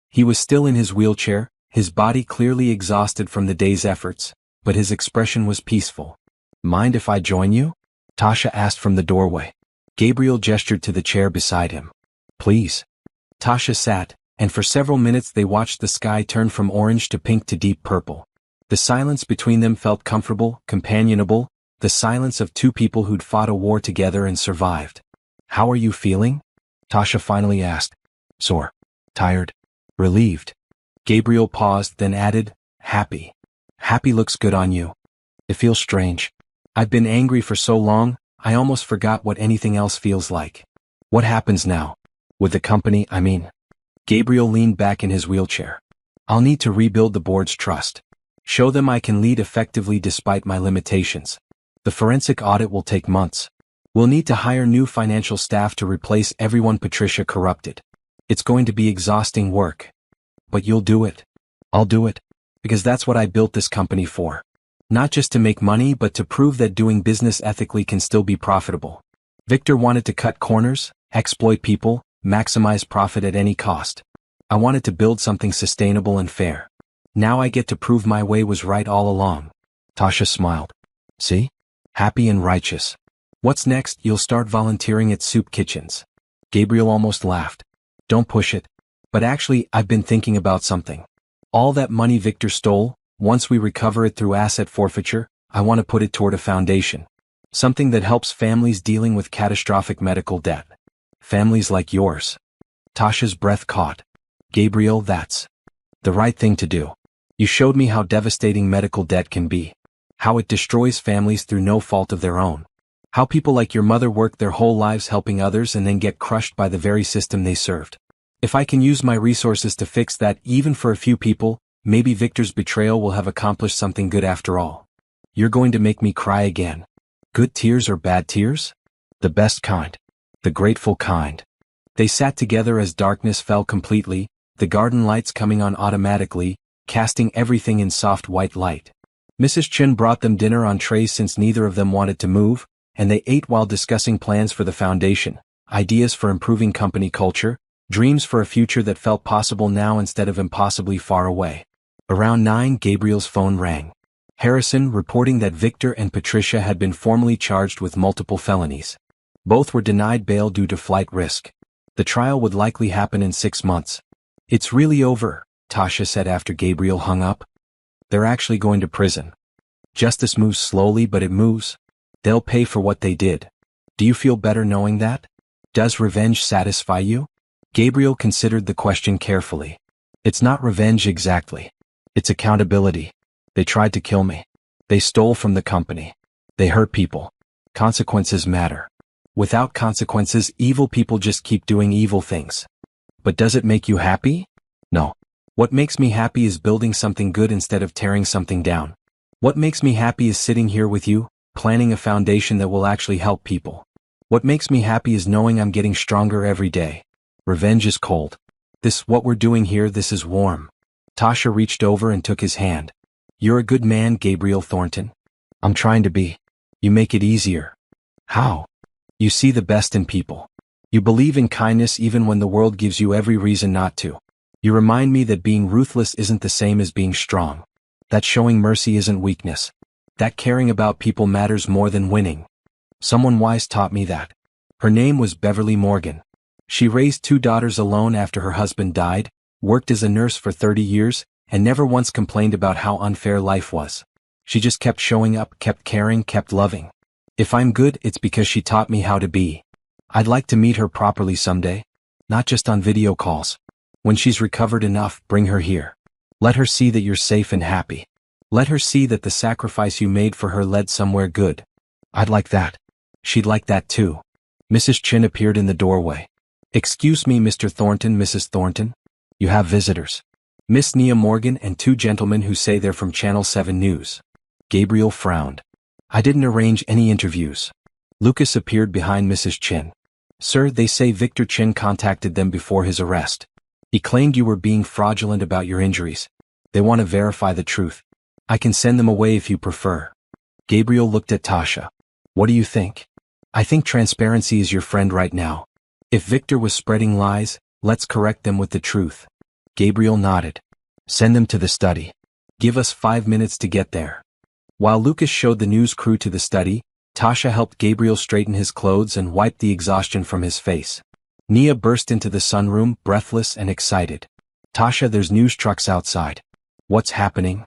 He was still in his wheelchair, his body clearly exhausted from the day's efforts, but his expression was peaceful. Mind if I join you? Tasha asked from the doorway. Gabriel gestured to the chair beside him. Please. Tasha sat, and for several minutes they watched the sky turn from orange to pink to deep purple. The silence between them felt comfortable, companionable, the silence of two people who'd fought a war together and survived. How are you feeling? Tasha finally asked. Sore. Tired. Relieved. Gabriel paused, then added, happy. Happy looks good on you. It feels strange. I've been angry for so long, I almost forgot what anything else feels like. What happens now? With the company, I mean. Gabriel leaned back in his wheelchair. I'll need to rebuild the board's trust. Show them I can lead effectively despite my limitations. The forensic audit will take months. We'll need to hire new financial staff to replace everyone Patricia corrupted. It's going to be exhausting work. But you'll do it. I'll do it. Because that's what I built this company for. Not just to make money but to prove that doing business ethically can still be profitable. Victor wanted to cut corners, exploit people, maximize profit at any cost. I wanted to build something sustainable and fair. Now I get to prove my way was right all along. Tasha smiled. See? Happy and righteous. What's next? You'll start volunteering at soup kitchens. Gabriel almost laughed. Don't push it. But actually, I've been thinking about something. All that money Victor stole, once we recover it through asset forfeiture, I want to put it toward a foundation. Something that helps families dealing with catastrophic medical debt. Families like yours. Tasha's breath caught. Gabriel, that's the right thing to do. You showed me how devastating medical debt can be. How it destroys families through no fault of their own. How people like your mother work their whole lives helping others and then get crushed by the very system they served. If I can use my resources to fix that even for a few people, maybe Victor's betrayal will have accomplished something good after all. You're going to make me cry again. Good tears or bad tears? The best kind. The grateful kind. They sat together as darkness fell completely, the garden lights coming on automatically, casting everything in soft white light. Mrs. Chen brought them dinner on trays since neither of them wanted to move, and they ate while discussing plans for the foundation, ideas for improving company culture, dreams for a future that felt possible now instead of impossibly far away. Around 9, Gabriel's phone rang. Harrison reporting that Victor and Patricia had been formally charged with multiple felonies. Both were denied bail due to flight risk. The trial would likely happen in 6 months. It's really over, Tasha said after Gabriel hung up. They're actually going to prison. Justice moves slowly but it moves. They'll pay for what they did. Do you feel better knowing that? Does revenge satisfy you? Gabriel considered the question carefully. It's not revenge exactly. It's accountability. They tried to kill me. They stole from the company. They hurt people. Consequences matter. Without consequences, evil people just keep doing evil things. But does it make you happy? No. What makes me happy is building something good instead of tearing something down. What makes me happy is sitting here with you, planning a foundation that will actually help people. What makes me happy is knowing I'm getting stronger every day. Revenge is cold. What we're doing here, this is warm. Tasha reached over and took his hand. You're a good man, Gabriel Thornton. I'm trying to be. You make it easier. How? You see the best in people. You believe in kindness even when the world gives you every reason not to. You remind me that being ruthless isn't the same as being strong. That showing mercy isn't weakness. That caring about people matters more than winning. Someone wise taught me that. Her name was Beverly Morgan. She raised 2 daughters alone after her husband died, worked as a nurse for 30 years, and never once complained about how unfair life was. She just kept showing up, kept caring, kept loving. If I'm good, it's because she taught me how to be. I'd like to meet her properly someday. Not just on video calls. When she's recovered enough, bring her here. Let her see that you're safe and happy. Let her see that the sacrifice you made for her led somewhere good. I'd like that. She'd like that too. Mrs. Chin appeared in the doorway. Excuse me, Mr. Thornton, Mrs. Thornton. You have visitors. Miss Nia Morgan and 2 gentlemen who say they're from Channel 7 News. Gabriel frowned. I didn't arrange any interviews. Lucas appeared behind Mrs. Chin. Sir, they say Victor Chin contacted them before his arrest. He claimed you were being fraudulent about your injuries. They want to verify the truth. I can send them away if you prefer. Gabriel looked at Tasha. What do you think? I think transparency is your friend right now. If Victor was spreading lies, let's correct them with the truth. Gabriel nodded. Send them to the study. Give us 5 minutes to get there. While Lucas showed the news crew to the study, Tasha helped Gabriel straighten his clothes and wiped the exhaustion from his face. Nia burst into the sunroom, breathless and excited. Tasha, there's news trucks outside. What's happening?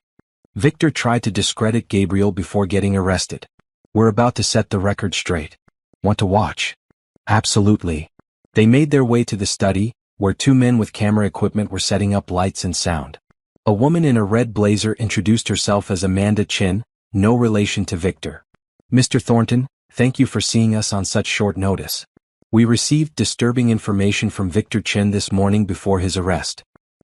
Victor tried to discredit Gabriel before getting arrested. We're about to set the record straight. Want to watch? Absolutely. They made their way to the study, where 2 men with camera equipment were setting up lights and sound. A woman in a red blazer introduced herself as Amanda Chin, no relation to Victor. Mr. Thornton, thank you for seeing us on such short notice. We received disturbing information from Victor Chin this morning before his arrest.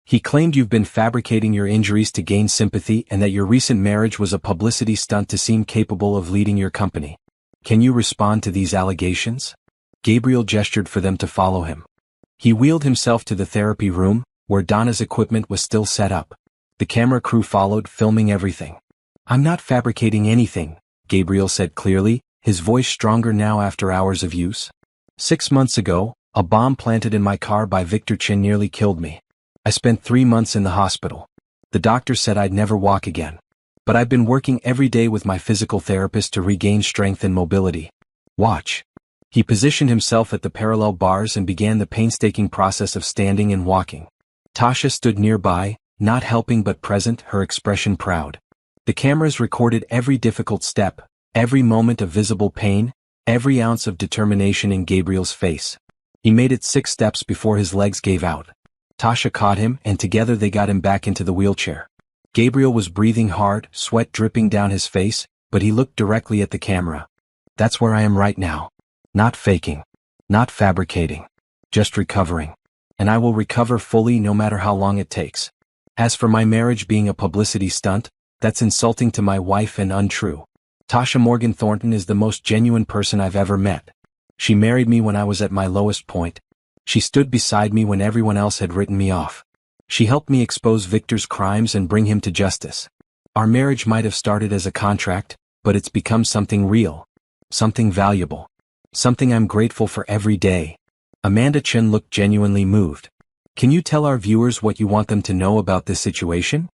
He claimed you've been fabricating your injuries to gain sympathy and that your recent marriage was a publicity stunt to seem capable of leading your company. Can you respond to these allegations? Gabriel gestured for them to follow him. He wheeled himself to the therapy room, where Donna's equipment was still set up. The camera crew followed, filming everything. I'm not fabricating anything, Gabriel said clearly, his voice stronger now after hours of use. 6 months ago, a bomb planted in my car by Victor Chin nearly killed me. I spent 3 months in the hospital. The doctor said I'd never walk again. But I've been working every day with my physical therapist to regain strength and mobility. Watch. He positioned himself at the parallel bars and began the painstaking process of standing and walking. Tasha stood nearby, not helping but present, her expression proud. The cameras recorded every difficult step, every moment of visible pain, every ounce of determination in Gabriel's face. He made it 6 steps before his legs gave out. Tasha caught him, and together they got him back into the wheelchair. Gabriel was breathing hard, sweat dripping down his face, but he looked directly at the camera. That's where I am right now. Not faking. Not fabricating. Just recovering. And I will recover fully no matter how long it takes. As for my marriage being a publicity stunt, that's insulting to my wife and untrue. Tasha Morgan Thornton is the most genuine person I've ever met. She married me when I was at my lowest point. She stood beside me when everyone else had written me off. She helped me expose Victor's crimes and bring him to justice. Our marriage might have started as a contract, but it's become something real. Something valuable. Something I'm grateful for every day. Amanda Chen looked genuinely moved. Can you tell our viewers what you want them to know about this situation?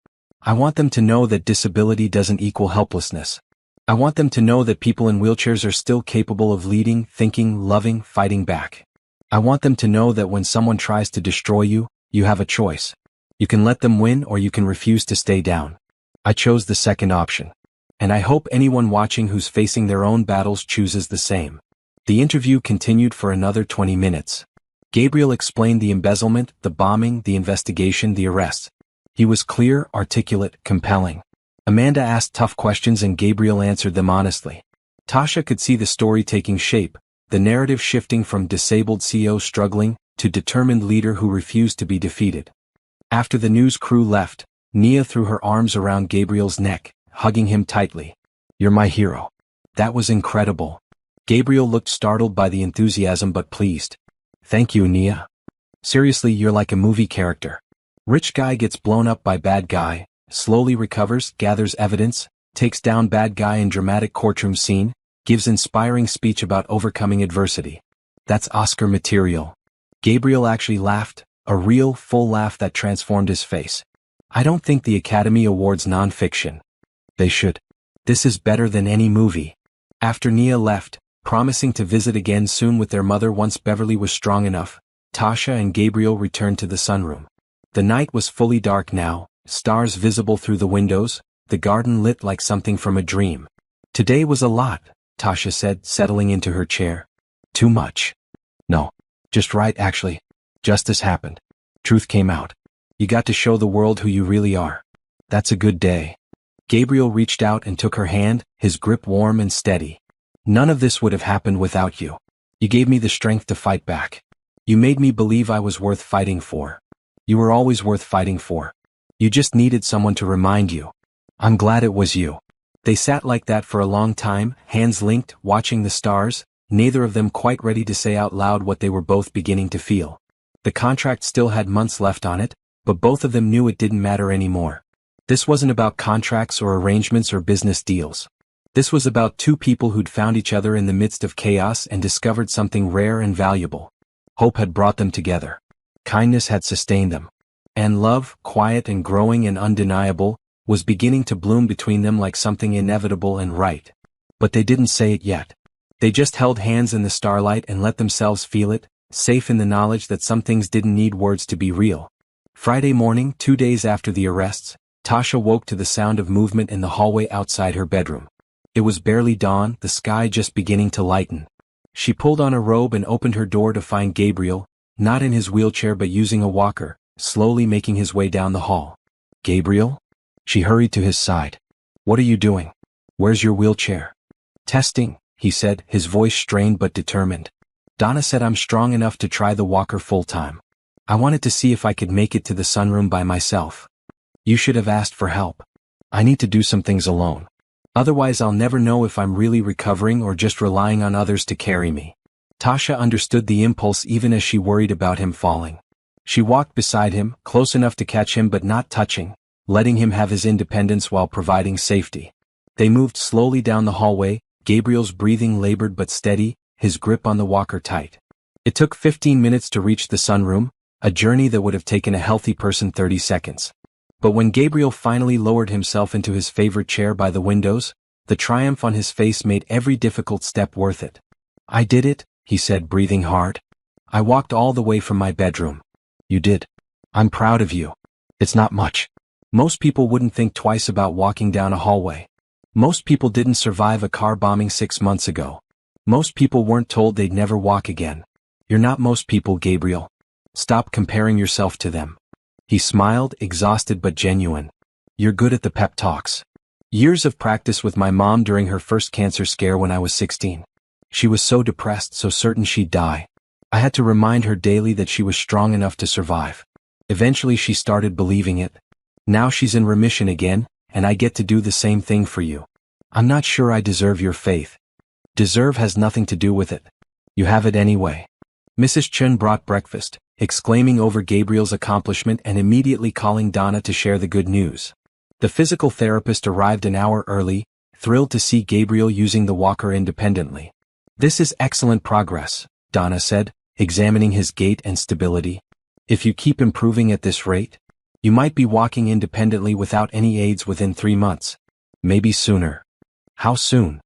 I want them to know that disability doesn't equal helplessness. I want them to know that people in wheelchairs are still capable of leading, thinking, loving, fighting back. I want them to know that when someone tries to destroy you, you have a choice. You can let them win or you can refuse to stay down. I chose the second option. And I hope anyone watching who's facing their own battles chooses the same. The interview continued for another 20 minutes. Gabriel explained the embezzlement, the bombing, the investigation, the arrest. He was clear, articulate, compelling. Amanda asked tough questions and Gabriel answered them honestly. Tasha could see the story taking shape, the narrative shifting from disabled CEO struggling to determined leader who refused to be defeated. After the news crew left, Nia threw her arms around Gabriel's neck, hugging him tightly. You're my hero. That was incredible. Gabriel looked startled by the enthusiasm but pleased. Thank you, Nia. Seriously, you're like a movie character. Rich guy gets blown up by bad guy, slowly recovers, gathers evidence, takes down bad guy in dramatic courtroom scene, gives inspiring speech about overcoming adversity. That's Oscar material. Gabriel actually laughed, a real, full laugh that transformed his face. I don't think the Academy awards non-fiction. They should. This is better than any movie. After Nia left, promising to visit again soon with their mother once Beverly was strong enough, Tasha and Gabriel returned to the sunroom. The night was fully dark now, stars visible through the windows, the garden lit like something from a dream. Today was a lot, Tasha said, settling into her chair. Too much. No. Just right actually. Justice happened. Truth came out. You got to show the world who you really are. That's a good day. Gabriel reached out and took her hand, his grip warm and steady. None of this would have happened without you. You gave me the strength to fight back. You made me believe I was worth fighting for. You were always worth fighting for. You just needed someone to remind you. I'm glad it was you. They sat like that for a long time, hands linked, watching the stars, neither of them quite ready to say out loud what they were both beginning to feel. The contract still had months left on it, but both of them knew it didn't matter anymore. This wasn't about contracts or arrangements or business deals. This was about two people who'd found each other in the midst of chaos and discovered something rare and valuable. Hope had brought them together. Kindness had sustained them. And love, quiet and growing and undeniable, was beginning to bloom between them like something inevitable and right. But they didn't say it yet. They just held hands in the starlight and let themselves feel it, safe in the knowledge that some things didn't need words to be real. Friday morning, 2 days after the arrests, Tasha woke to the sound of movement in the hallway outside her bedroom. It was barely dawn, the sky just beginning to lighten. She pulled on a robe and opened her door to find Gabriel, not in his wheelchair but using a walker, slowly making his way down the hall. Gabriel? She hurried to his side. What are you doing? Where's your wheelchair? Testing, he said, his voice strained but determined. Donna said I'm strong enough to try the walker full time. I wanted to see if I could make it to the sunroom by myself. You should have asked for help. I need to do some things alone. Otherwise I'll never know if I'm really recovering or just relying on others to carry me. Tasha understood the impulse even as she worried about him falling. She walked beside him, close enough to catch him but not touching, letting him have his independence while providing safety. They moved slowly down the hallway, Gabriel's breathing labored but steady, his grip on the walker tight. It took 15 minutes to reach the sunroom, a journey that would have taken a healthy person 30 seconds. But when Gabriel finally lowered himself into his favorite chair by the windows, the triumph on his face made every difficult step worth it. I did it, he said, breathing hard. I walked all the way from my bedroom. You did. I'm proud of you. It's not much. Most people wouldn't think twice about walking down a hallway. Most people didn't survive a car bombing 6 months ago. Most people weren't told they'd never walk again. You're not most people, Gabriel. Stop comparing yourself to them. He smiled, exhausted but genuine. You're good at the pep talks. Years of practice with my mom during her first cancer scare when I was 16. She was so depressed, so certain she'd die. I had to remind her daily that she was strong enough to survive. Eventually she started believing it. Now she's in remission again, and I get to do the same thing for you. I'm not sure I deserve your faith. Deserve has nothing to do with it. You have it anyway. Mrs. Chen brought breakfast, exclaiming over Gabriel's accomplishment and immediately calling Donna to share the good news. The physical therapist arrived an hour early, thrilled to see Gabriel using the walker independently. This is excellent progress, Donna said, examining his gait and stability. If you keep improving at this rate, you might be walking independently without any aids within 3 months. Maybe sooner. How soon?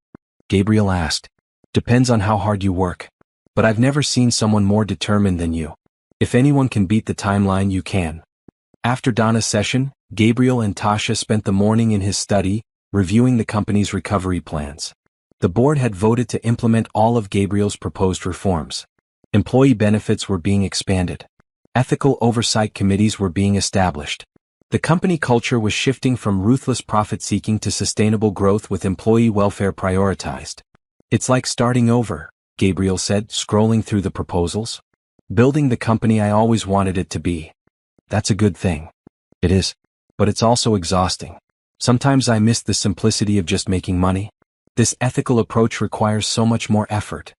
Gabriel asked. Depends on how hard you work. But I've never seen someone more determined than you. If anyone can beat the timeline, you can. After Donna's session, Gabriel and Tasha spent the morning in his study, reviewing the company's recovery plans. The board had voted to implement all of Gabriel's proposed reforms. Employee benefits were being expanded. Ethical oversight committees were being established. The company culture was shifting from ruthless profit-seeking to sustainable growth with employee welfare prioritized. It's like starting over, Gabriel said, scrolling through the proposals. Building the company I always wanted it to be. That's a good thing. It is. But it's also exhausting. Sometimes I miss the simplicity of just making money. This ethical approach requires so much more effort.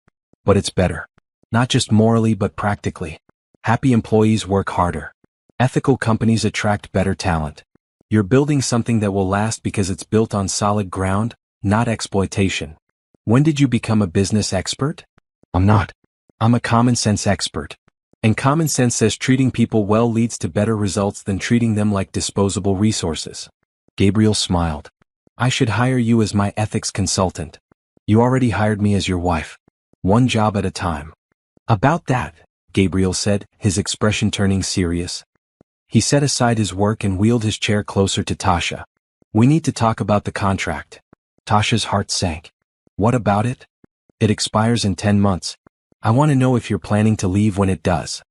But it's better. Not just morally but practically. Happy employees work harder. Ethical companies attract better talent. You're building something that will last because it's built on solid ground, not exploitation. When did you become a business expert? I'm not. I'm a common sense expert. And common sense says treating people well leads to better results than treating them like disposable resources. Gabriel smiled. I should hire you as my ethics consultant. You already hired me as your wife. One job at a time. About that, Gabriel said, his expression turning serious. He set aside his work and wheeled his chair closer to Tasha. We need to talk about the contract. Tasha's heart sank. What about it? It expires in 10 months. I want to know if you're planning to leave when it does.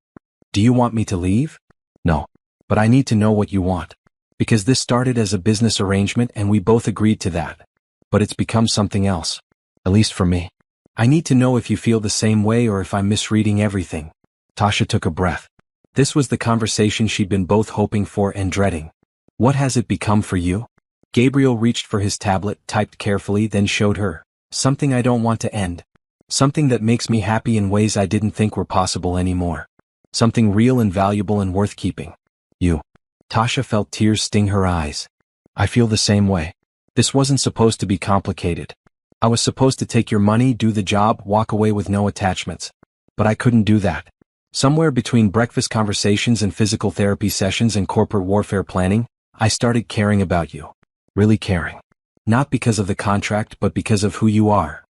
Do you want me to leave? No. But I need to know what you want. Because this started as a business arrangement and we both agreed to that. But it's become something else. At least for me. I need to know if you feel the same way or if I'm misreading everything. Tasha took a breath. This was the conversation she'd been both hoping for and dreading. What has it become for you? Gabriel reached for his tablet, typed carefully, then showed her. Something I don't want to end. Something that makes me happy in ways I didn't think were possible anymore. Something real and valuable and worth keeping. You. Tasha felt tears sting her eyes. I feel the same way. This wasn't supposed to be complicated. I was supposed to take your money, do the job, walk away with no attachments. But I couldn't do that. Somewhere between breakfast conversations and physical therapy sessions and corporate warfare planning, I started caring about you. Really caring. Not because of the contract but because of who you are.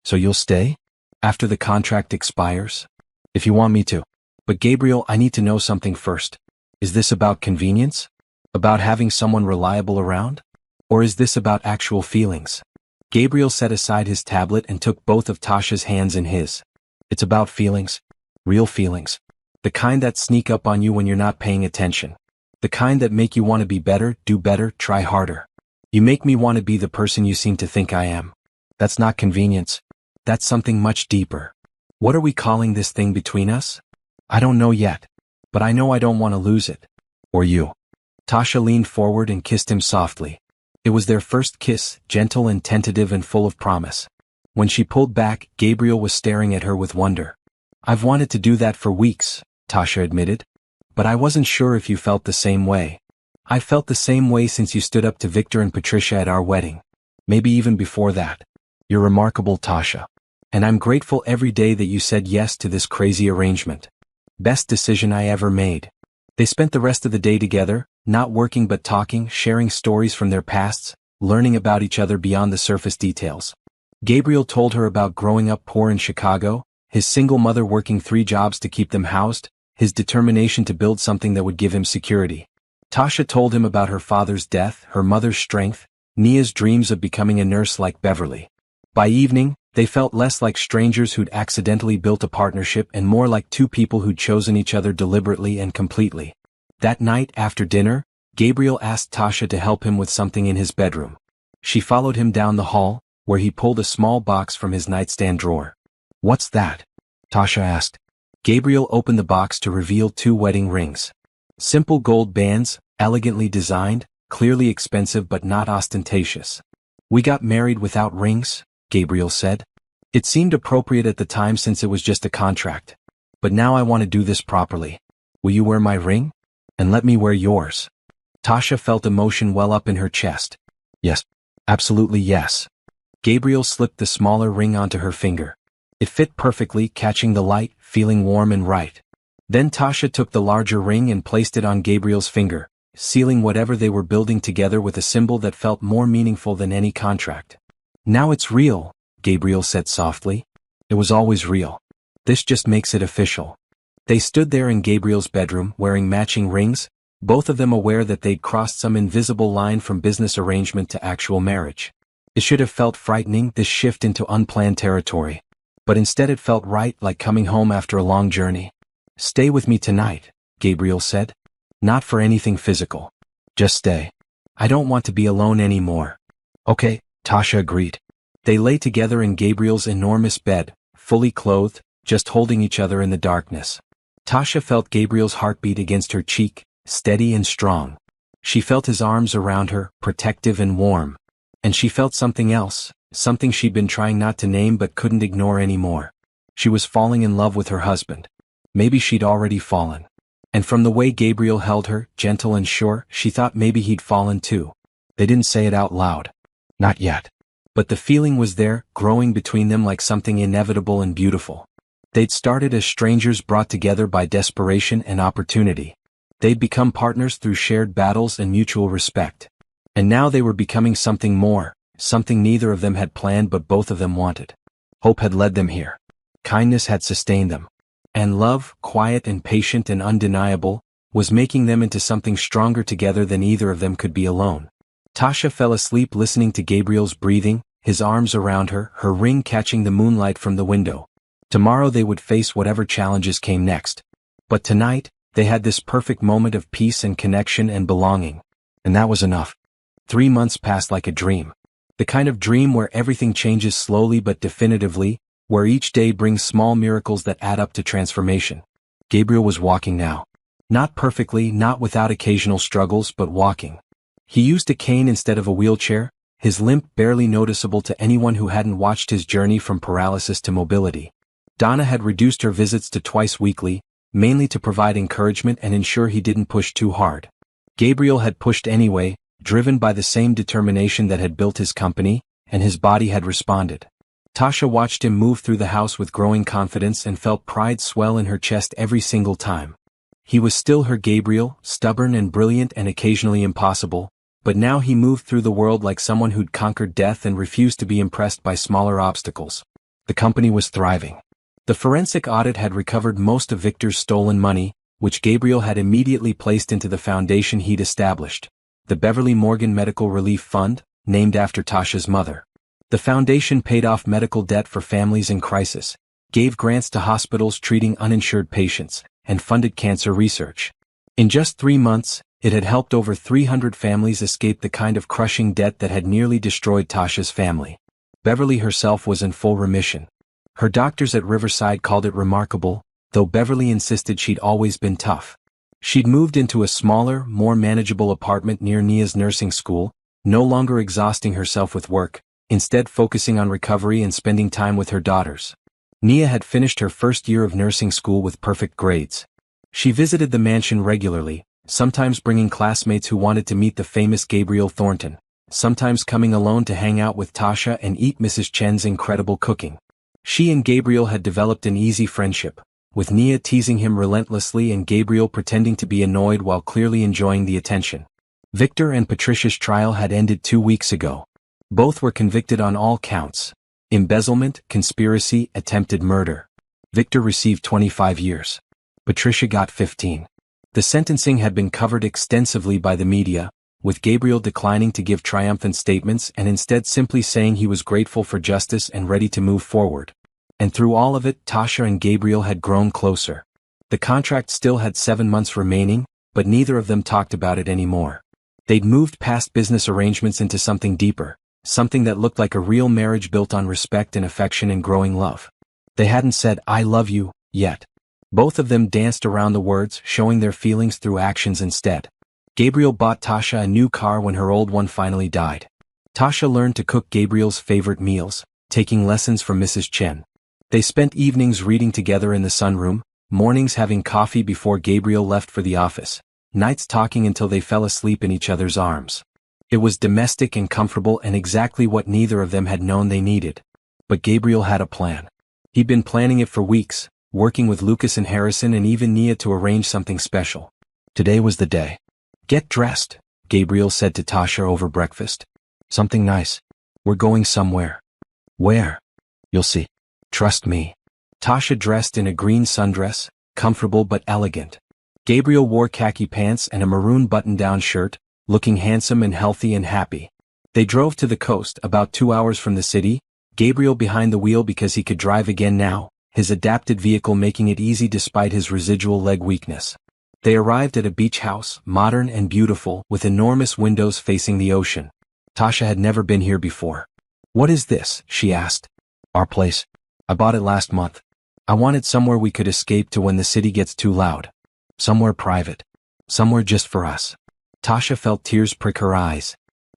So you'll stay? After the contract expires? If you want me to. But Gabriel, I need to know something first. Is this about convenience? About having someone reliable around? Or is this about actual feelings? Gabriel set aside his tablet and took both of Tasha's hands in his. It's about feelings. Real feelings. The kind that sneak up on you when you're not paying attention. The kind that make you want to be better, do better, try harder. You make me want to be the person you seem to think I am. That's not convenience. That's something much deeper. What are we calling this thing between us? I don't know yet. But I know I don't want to lose it. Or you. Tasha leaned forward and kissed him softly. It was their first kiss, gentle and tentative and full of promise. When she pulled back, Gabriel was staring at her with wonder. I've wanted to do that for weeks, Tasha admitted. But I wasn't sure if you felt the same way. I felt the same way since you stood up to Victor and Patricia at our wedding. Maybe even before that. You're remarkable, Tasha. And I'm grateful every day that you said yes to this crazy arrangement. Best decision I ever made. They spent the rest of the day together, not working but talking, sharing stories from their pasts, learning about each other beyond the surface details. Gabriel told her about growing up poor in Chicago, his single mother working 3 jobs to keep them housed, his determination to build something that would give him security. Tasha told him about her father's death, her mother's strength, Nia's dreams of becoming a nurse like Beverly. By evening, they felt less like strangers who'd accidentally built a partnership and more like 2 people who'd chosen each other deliberately and completely. That night, after dinner, Gabriel asked Tasha to help him with something in his bedroom. She followed him down the hall, where he pulled a small box from his nightstand drawer. What's that? Tasha asked. Gabriel opened the box to reveal 2 wedding rings. Simple gold bands, elegantly designed, clearly expensive but not ostentatious. We got married without rings, Gabriel said. It seemed appropriate at the time since it was just a contract. But now I want to do this properly. Will you wear my ring? And let me wear yours. Tasha felt emotion well up in her chest. Yes. Absolutely yes. Gabriel slipped the smaller ring onto her finger. It fit perfectly, catching the light, feeling warm and right. Then Tasha took the larger ring and placed it on Gabriel's finger, sealing whatever they were building together with a symbol that felt more meaningful than any contract. Now it's real, Gabriel said softly. It was always real. This just makes it official. They stood there in Gabriel's bedroom, wearing matching rings, both of them aware that they'd crossed some invisible line from business arrangement to actual marriage. It should have felt frightening, this shift into unplanned territory. But instead it felt right, like coming home after a long journey. Stay with me tonight, Gabriel said. Not for anything physical. Just stay. I don't want to be alone anymore. Okay, Tasha agreed. They lay together in Gabriel's enormous bed, fully clothed, just holding each other in the darkness. Tasha felt Gabriel's heartbeat against her cheek, steady and strong. She felt his arms around her, protective and warm. And she felt something else, something she'd been trying not to name but couldn't ignore anymore. She was falling in love with her husband. Maybe she'd already fallen. And from the way Gabriel held her, gentle and sure, she thought maybe he'd fallen too. They didn't say it out loud. Not yet. But the feeling was there, growing between them like something inevitable and beautiful. They'd started as strangers brought together by desperation and opportunity. They'd become partners through shared battles and mutual respect. And now they were becoming something more, something neither of them had planned but both of them wanted. Hope had led them here. Kindness had sustained them. And love, quiet and patient and undeniable, was making them into something stronger together than either of them could be alone. Tasha fell asleep listening to Gabriel's breathing, his arms around her, her ring catching the moonlight from the window. Tomorrow they would face whatever challenges came next. But tonight, they had this perfect moment of peace and connection and belonging. And that was enough. 3 months passed like a dream. The kind of dream where everything changes slowly but definitively, where each day brings small miracles that add up to transformation. Gabriel was walking now. Not perfectly, not without occasional struggles, but walking. He used a cane instead of a wheelchair, his limp barely noticeable to anyone who hadn't watched his journey from paralysis to mobility. Donna had reduced her visits to twice weekly, mainly to provide encouragement and ensure he didn't push too hard. Gabriel had pushed anyway, driven by the same determination that had built his company, and his body had responded. Tasha watched him move through the house with growing confidence and felt pride swell in her chest every single time. He was still her Gabriel, stubborn and brilliant and occasionally impossible, but now he moved through the world like someone who'd conquered death and refused to be impressed by smaller obstacles. The company was thriving. The forensic audit had recovered most of Victor's stolen money, which Gabriel had immediately placed into the foundation he'd established, the Beverly Morgan Medical Relief Fund, named after Tasha's mother. The foundation paid off medical debt for families in crisis, gave grants to hospitals treating uninsured patients, and funded cancer research. In just 3 months, it had helped over 300 families escape the kind of crushing debt that had nearly destroyed Tasha's family. Beverly herself was in full remission. Her doctors at Riverside called it remarkable, though Beverly insisted she'd always been tough. She'd moved into a smaller, more manageable apartment near Nia's nursing school, no longer exhausting herself with work, instead focusing on recovery and spending time with her daughters. Nia had finished her first year of nursing school with perfect grades. She visited the mansion regularly, sometimes bringing classmates who wanted to meet the famous Gabriel Thornton, sometimes coming alone to hang out with Tasha and eat Mrs. Chen's incredible cooking. She and Gabriel had developed an easy friendship, with Nia teasing him relentlessly and Gabriel pretending to be annoyed while clearly enjoying the attention. Victor and Patricia's trial had ended 2 weeks ago. Both were convicted on all counts: embezzlement, conspiracy, attempted murder. Victor received 25 years. Patricia got 15. The sentencing had been covered extensively by the media, with Gabriel declining to give triumphant statements and instead simply saying he was grateful for justice and ready to move forward. And through all of it, Tasha and Gabriel had grown closer. The contract still had 7 months remaining, but neither of them talked about it anymore. They'd moved past business arrangements into something deeper, something that looked like a real marriage built on respect and affection and growing love. They hadn't said, "I love you," yet. Both of them danced around the words, showing their feelings through actions instead. Gabriel bought Tasha a new car when her old one finally died. Tasha learned to cook Gabriel's favorite meals, taking lessons from Mrs. Chen. They spent evenings reading together in the sunroom, mornings having coffee before Gabriel left for the office, nights talking until they fell asleep in each other's arms. It was domestic and comfortable and exactly what neither of them had known they needed. But Gabriel had a plan. He'd been planning it for weeks, working with Lucas and Harrison and even Nia to arrange something special. Today was the day. "Get dressed," Gabriel said to Tasha over breakfast. "Something nice. We're going somewhere." "Where?" "You'll see. Trust me." Tasha dressed in a green sundress, comfortable but elegant. Gabriel wore khaki pants and a maroon button-down shirt, looking handsome and healthy and happy. They drove to the coast, about 2 hours from the city, Gabriel behind the wheel because he could drive again now, his adapted vehicle making it easy despite his residual leg weakness. They arrived at a beach house, modern and beautiful, with enormous windows facing the ocean. Tasha had never been here before. "What is this?" she asked. "Our place. I bought it last month. I wanted somewhere we could escape to when the city gets too loud. Somewhere private. Somewhere just for us." Tasha felt tears prick her eyes.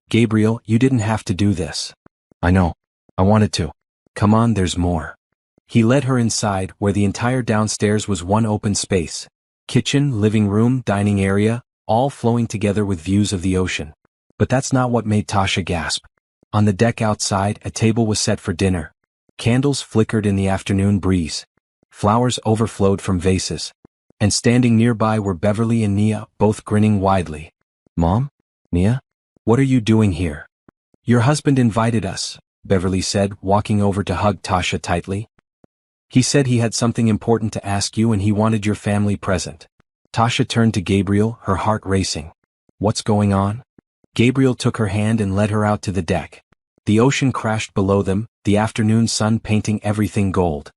"Gabriel, you didn't have to do this." "I know. I wanted to." "Come on, there's more." He led her inside, where the entire downstairs was one open space. Kitchen, living room, dining area, all flowing together with views of the ocean. But that's not what made Tasha gasp. On the deck outside, a table was set for dinner. Candles flickered in the afternoon breeze. Flowers overflowed from vases. And standing nearby were Beverly and Nia, both grinning widely. "Mom? Nia? What are you doing here?" "Your husband invited us," Beverly said, walking over to hug Tasha tightly. "He said he had something important to ask you and he wanted your family present." Tasha turned to Gabriel, her heart racing. "What's going on?" Gabriel took her hand and led her out to the deck. The ocean crashed below them, the afternoon sun painting everything gold.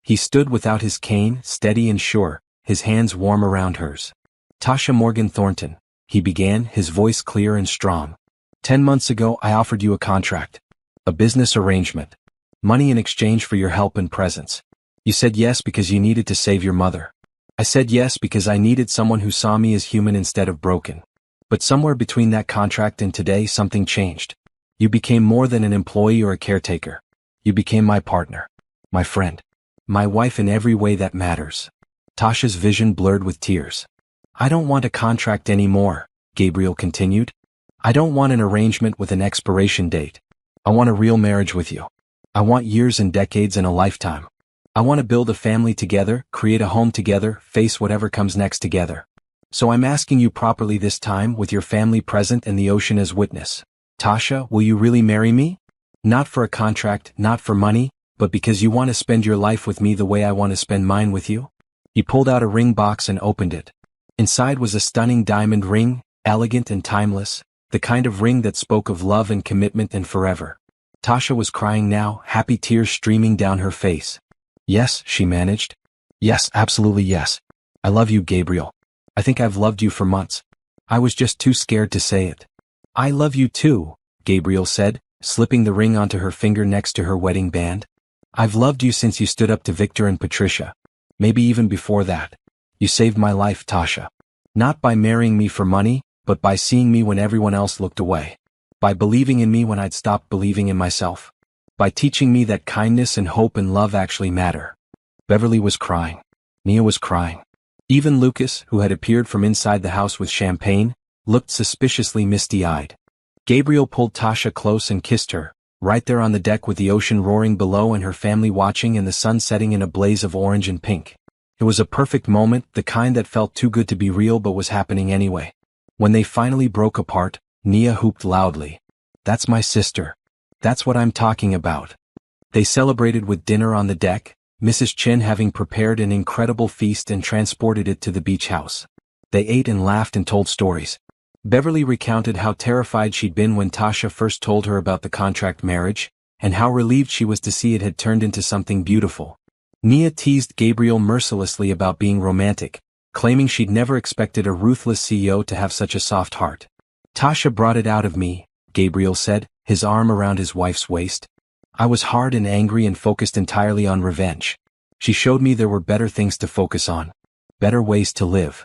He stood without his cane, steady and sure, his hands warm around hers. "Tasha Morgan Thornton," he began, his voice clear and strong. 10 months ago I offered you a contract. A business arrangement. Money in exchange for your help and presence. You said yes because you needed to save your mother. I said yes because I needed someone who saw me as human instead of broken. But somewhere between that contract and today something changed. You became more than an employee or a caretaker. You became my partner. My friend. My wife in every way that matters. Tasha's vision blurred with tears. "I don't want a contract anymore," Gabriel continued. "I don't want an arrangement with an expiration date. I want a real marriage with you. I want years and decades and a lifetime. I want to build a family together, create a home together, face whatever comes next together. So I'm asking you properly this time, with your family present and the ocean as witness. Tasha, will you really marry me? Not for a contract, not for money, but because you want to spend your life with me the way I want to spend mine with you?" He pulled out a ring box and opened it. Inside was a stunning diamond ring, elegant and timeless, the kind of ring that spoke of love and commitment and forever. Tasha was crying now, happy tears streaming down her face. "Yes," she managed. "Yes, absolutely yes. I love you, Gabriel. I think I've loved you for months. I was just too scared to say it." "I love you too," Gabriel said, slipping the ring onto her finger next to her wedding band. "I've loved you since you stood up to Victor and Patricia. Maybe even before that. You saved my life, Tasha. Not by marrying me for money, but by seeing me when everyone else looked away. By believing in me when I'd stopped believing in myself. By teaching me that kindness and hope and love actually matter. Beverly was crying. Nia was crying. Even Lucas, who had appeared from inside the house with champagne, looked suspiciously misty-eyed. Gabriel pulled Tasha close and kissed her, right there on the deck with the ocean roaring below and her family watching and the sun setting in a blaze of orange and pink. It was a perfect moment, the kind that felt too good to be real but was happening anyway. When they finally broke apart, Nia whooped loudly. "That's my sister. That's what I'm talking about." They celebrated with dinner on the deck, Mrs. Chin having prepared an incredible feast and transported it to the beach house. They ate and laughed and told stories. Beverly recounted how terrified she'd been when Tasha first told her about the contract marriage, and how relieved she was to see it had turned into something beautiful. Nia teased Gabriel mercilessly about being romantic, claiming she'd never expected a ruthless CEO to have such a soft heart. "Tasha brought it out of me," Gabriel said, his arm around his wife's waist. "I was hard and angry and focused entirely on revenge. She showed me there were better things to focus on. Better ways to live."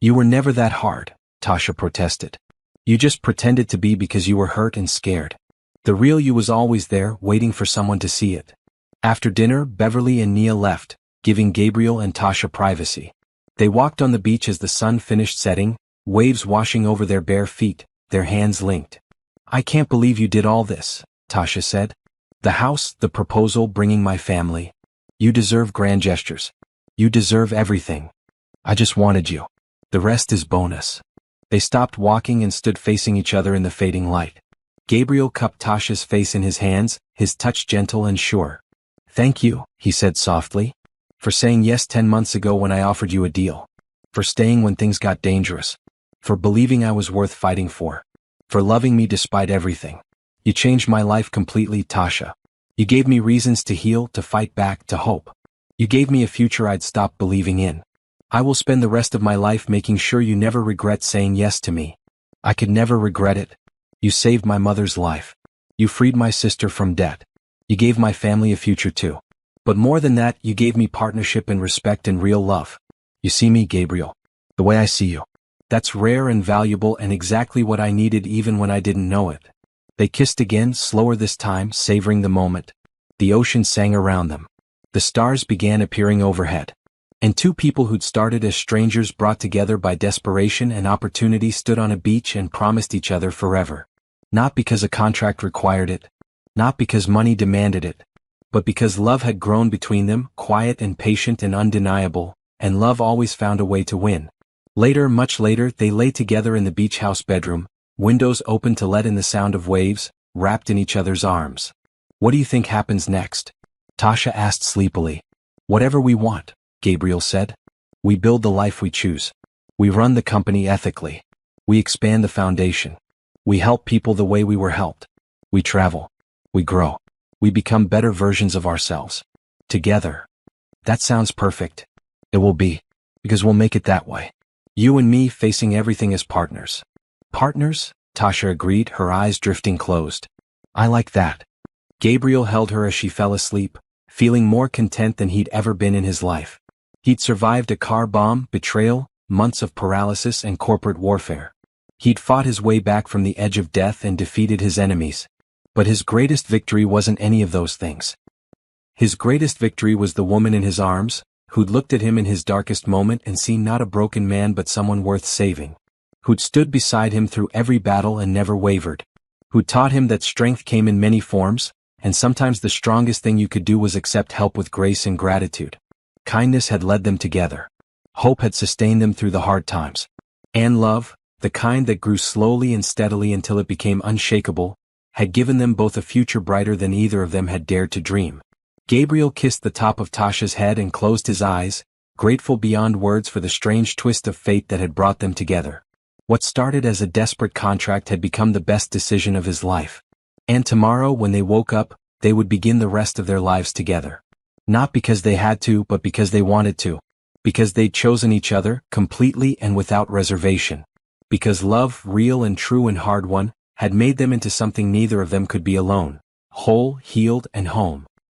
"You were never that hard," Tasha protested. "You just pretended to be because you were hurt and scared. The real you was always there, waiting for someone to see it." After dinner, Beverly and Nia left, giving Gabriel and Tasha privacy. They walked on the beach as the sun finished setting, waves washing over their bare feet, their hands linked. "I can't believe you did all this," Tasha said. "The house, the proposal, bringing my family. You deserve grand gestures. You deserve everything. I just wanted you. The rest is bonus." They stopped walking and stood facing each other in the fading light. Gabriel cupped Tasha's face in his hands, his touch gentle and sure. "Thank you," he said softly. "For saying yes 10 months ago when I offered you a deal. For staying when things got dangerous. For believing I was worth fighting for. For loving me despite everything. You changed my life completely, Tasha. You gave me reasons to heal, to fight back, to hope. You gave me a future I'd stopped believing in. I will spend the rest of my life making sure you never regret saying yes to me. I could never regret it. You saved my mother's life. You freed my sister from debt. You gave my family a future too. But more than that, you gave me partnership and respect and real love. You see me, Gabriel. The way I see you. That's rare and valuable and exactly what I needed even when I didn't know it." They kissed again, slower this time, savoring the moment. The ocean sang around them. The stars began appearing overhead. And two people who'd started as strangers brought together by desperation and opportunity stood on a beach and promised each other forever. Not because a contract required it. Not because money demanded it. But because love had grown between them, quiet and patient and undeniable, and love always found a way to win. Later, much later, they lay together in the beach house bedroom, windows open to let in the sound of waves, wrapped in each other's arms. "What do you think happens next?" Tasha asked sleepily. "Whatever we want," Gabriel said. "We build the life we choose. We run the company ethically. We expand the foundation. We help people the way we were helped. We travel. We grow. We become better versions of ourselves. Together." "That sounds perfect." "It will be. Because we'll make it that way. You and me facing everything as partners." "Partners?" Tasha agreed, her eyes drifting closed. "I like that." Gabriel held her as she fell asleep, feeling more content than he'd ever been in his life. He'd survived a car bomb, betrayal, months of paralysis and corporate warfare. He'd fought his way back from the edge of death and defeated his enemies. But his greatest victory wasn't any of those things. His greatest victory was the woman in his arms, who'd looked at him in his darkest moment and seen not a broken man but someone worth saving. Who'd stood beside him through every battle and never wavered. Who'd taught him that strength came in many forms, and sometimes the strongest thing you could do was accept help with grace and gratitude. Kindness had led them together. Hope had sustained them through the hard times. And love, the kind that grew slowly and steadily until it became unshakable, had given them both a future brighter than either of them had dared to dream. Gabriel kissed the top of Tasha's head and closed his eyes, grateful beyond words for the strange twist of fate that had brought them together. What started as a desperate contract had become the best decision of his life. And tomorrow, when they woke up, they would begin the rest of their lives together. Not because they had to, but because they wanted to. Because they'd chosen each other, completely and without reservation. Because love, real and true and hard won, had made them into something neither of them could be alone. Whole, healed, and home.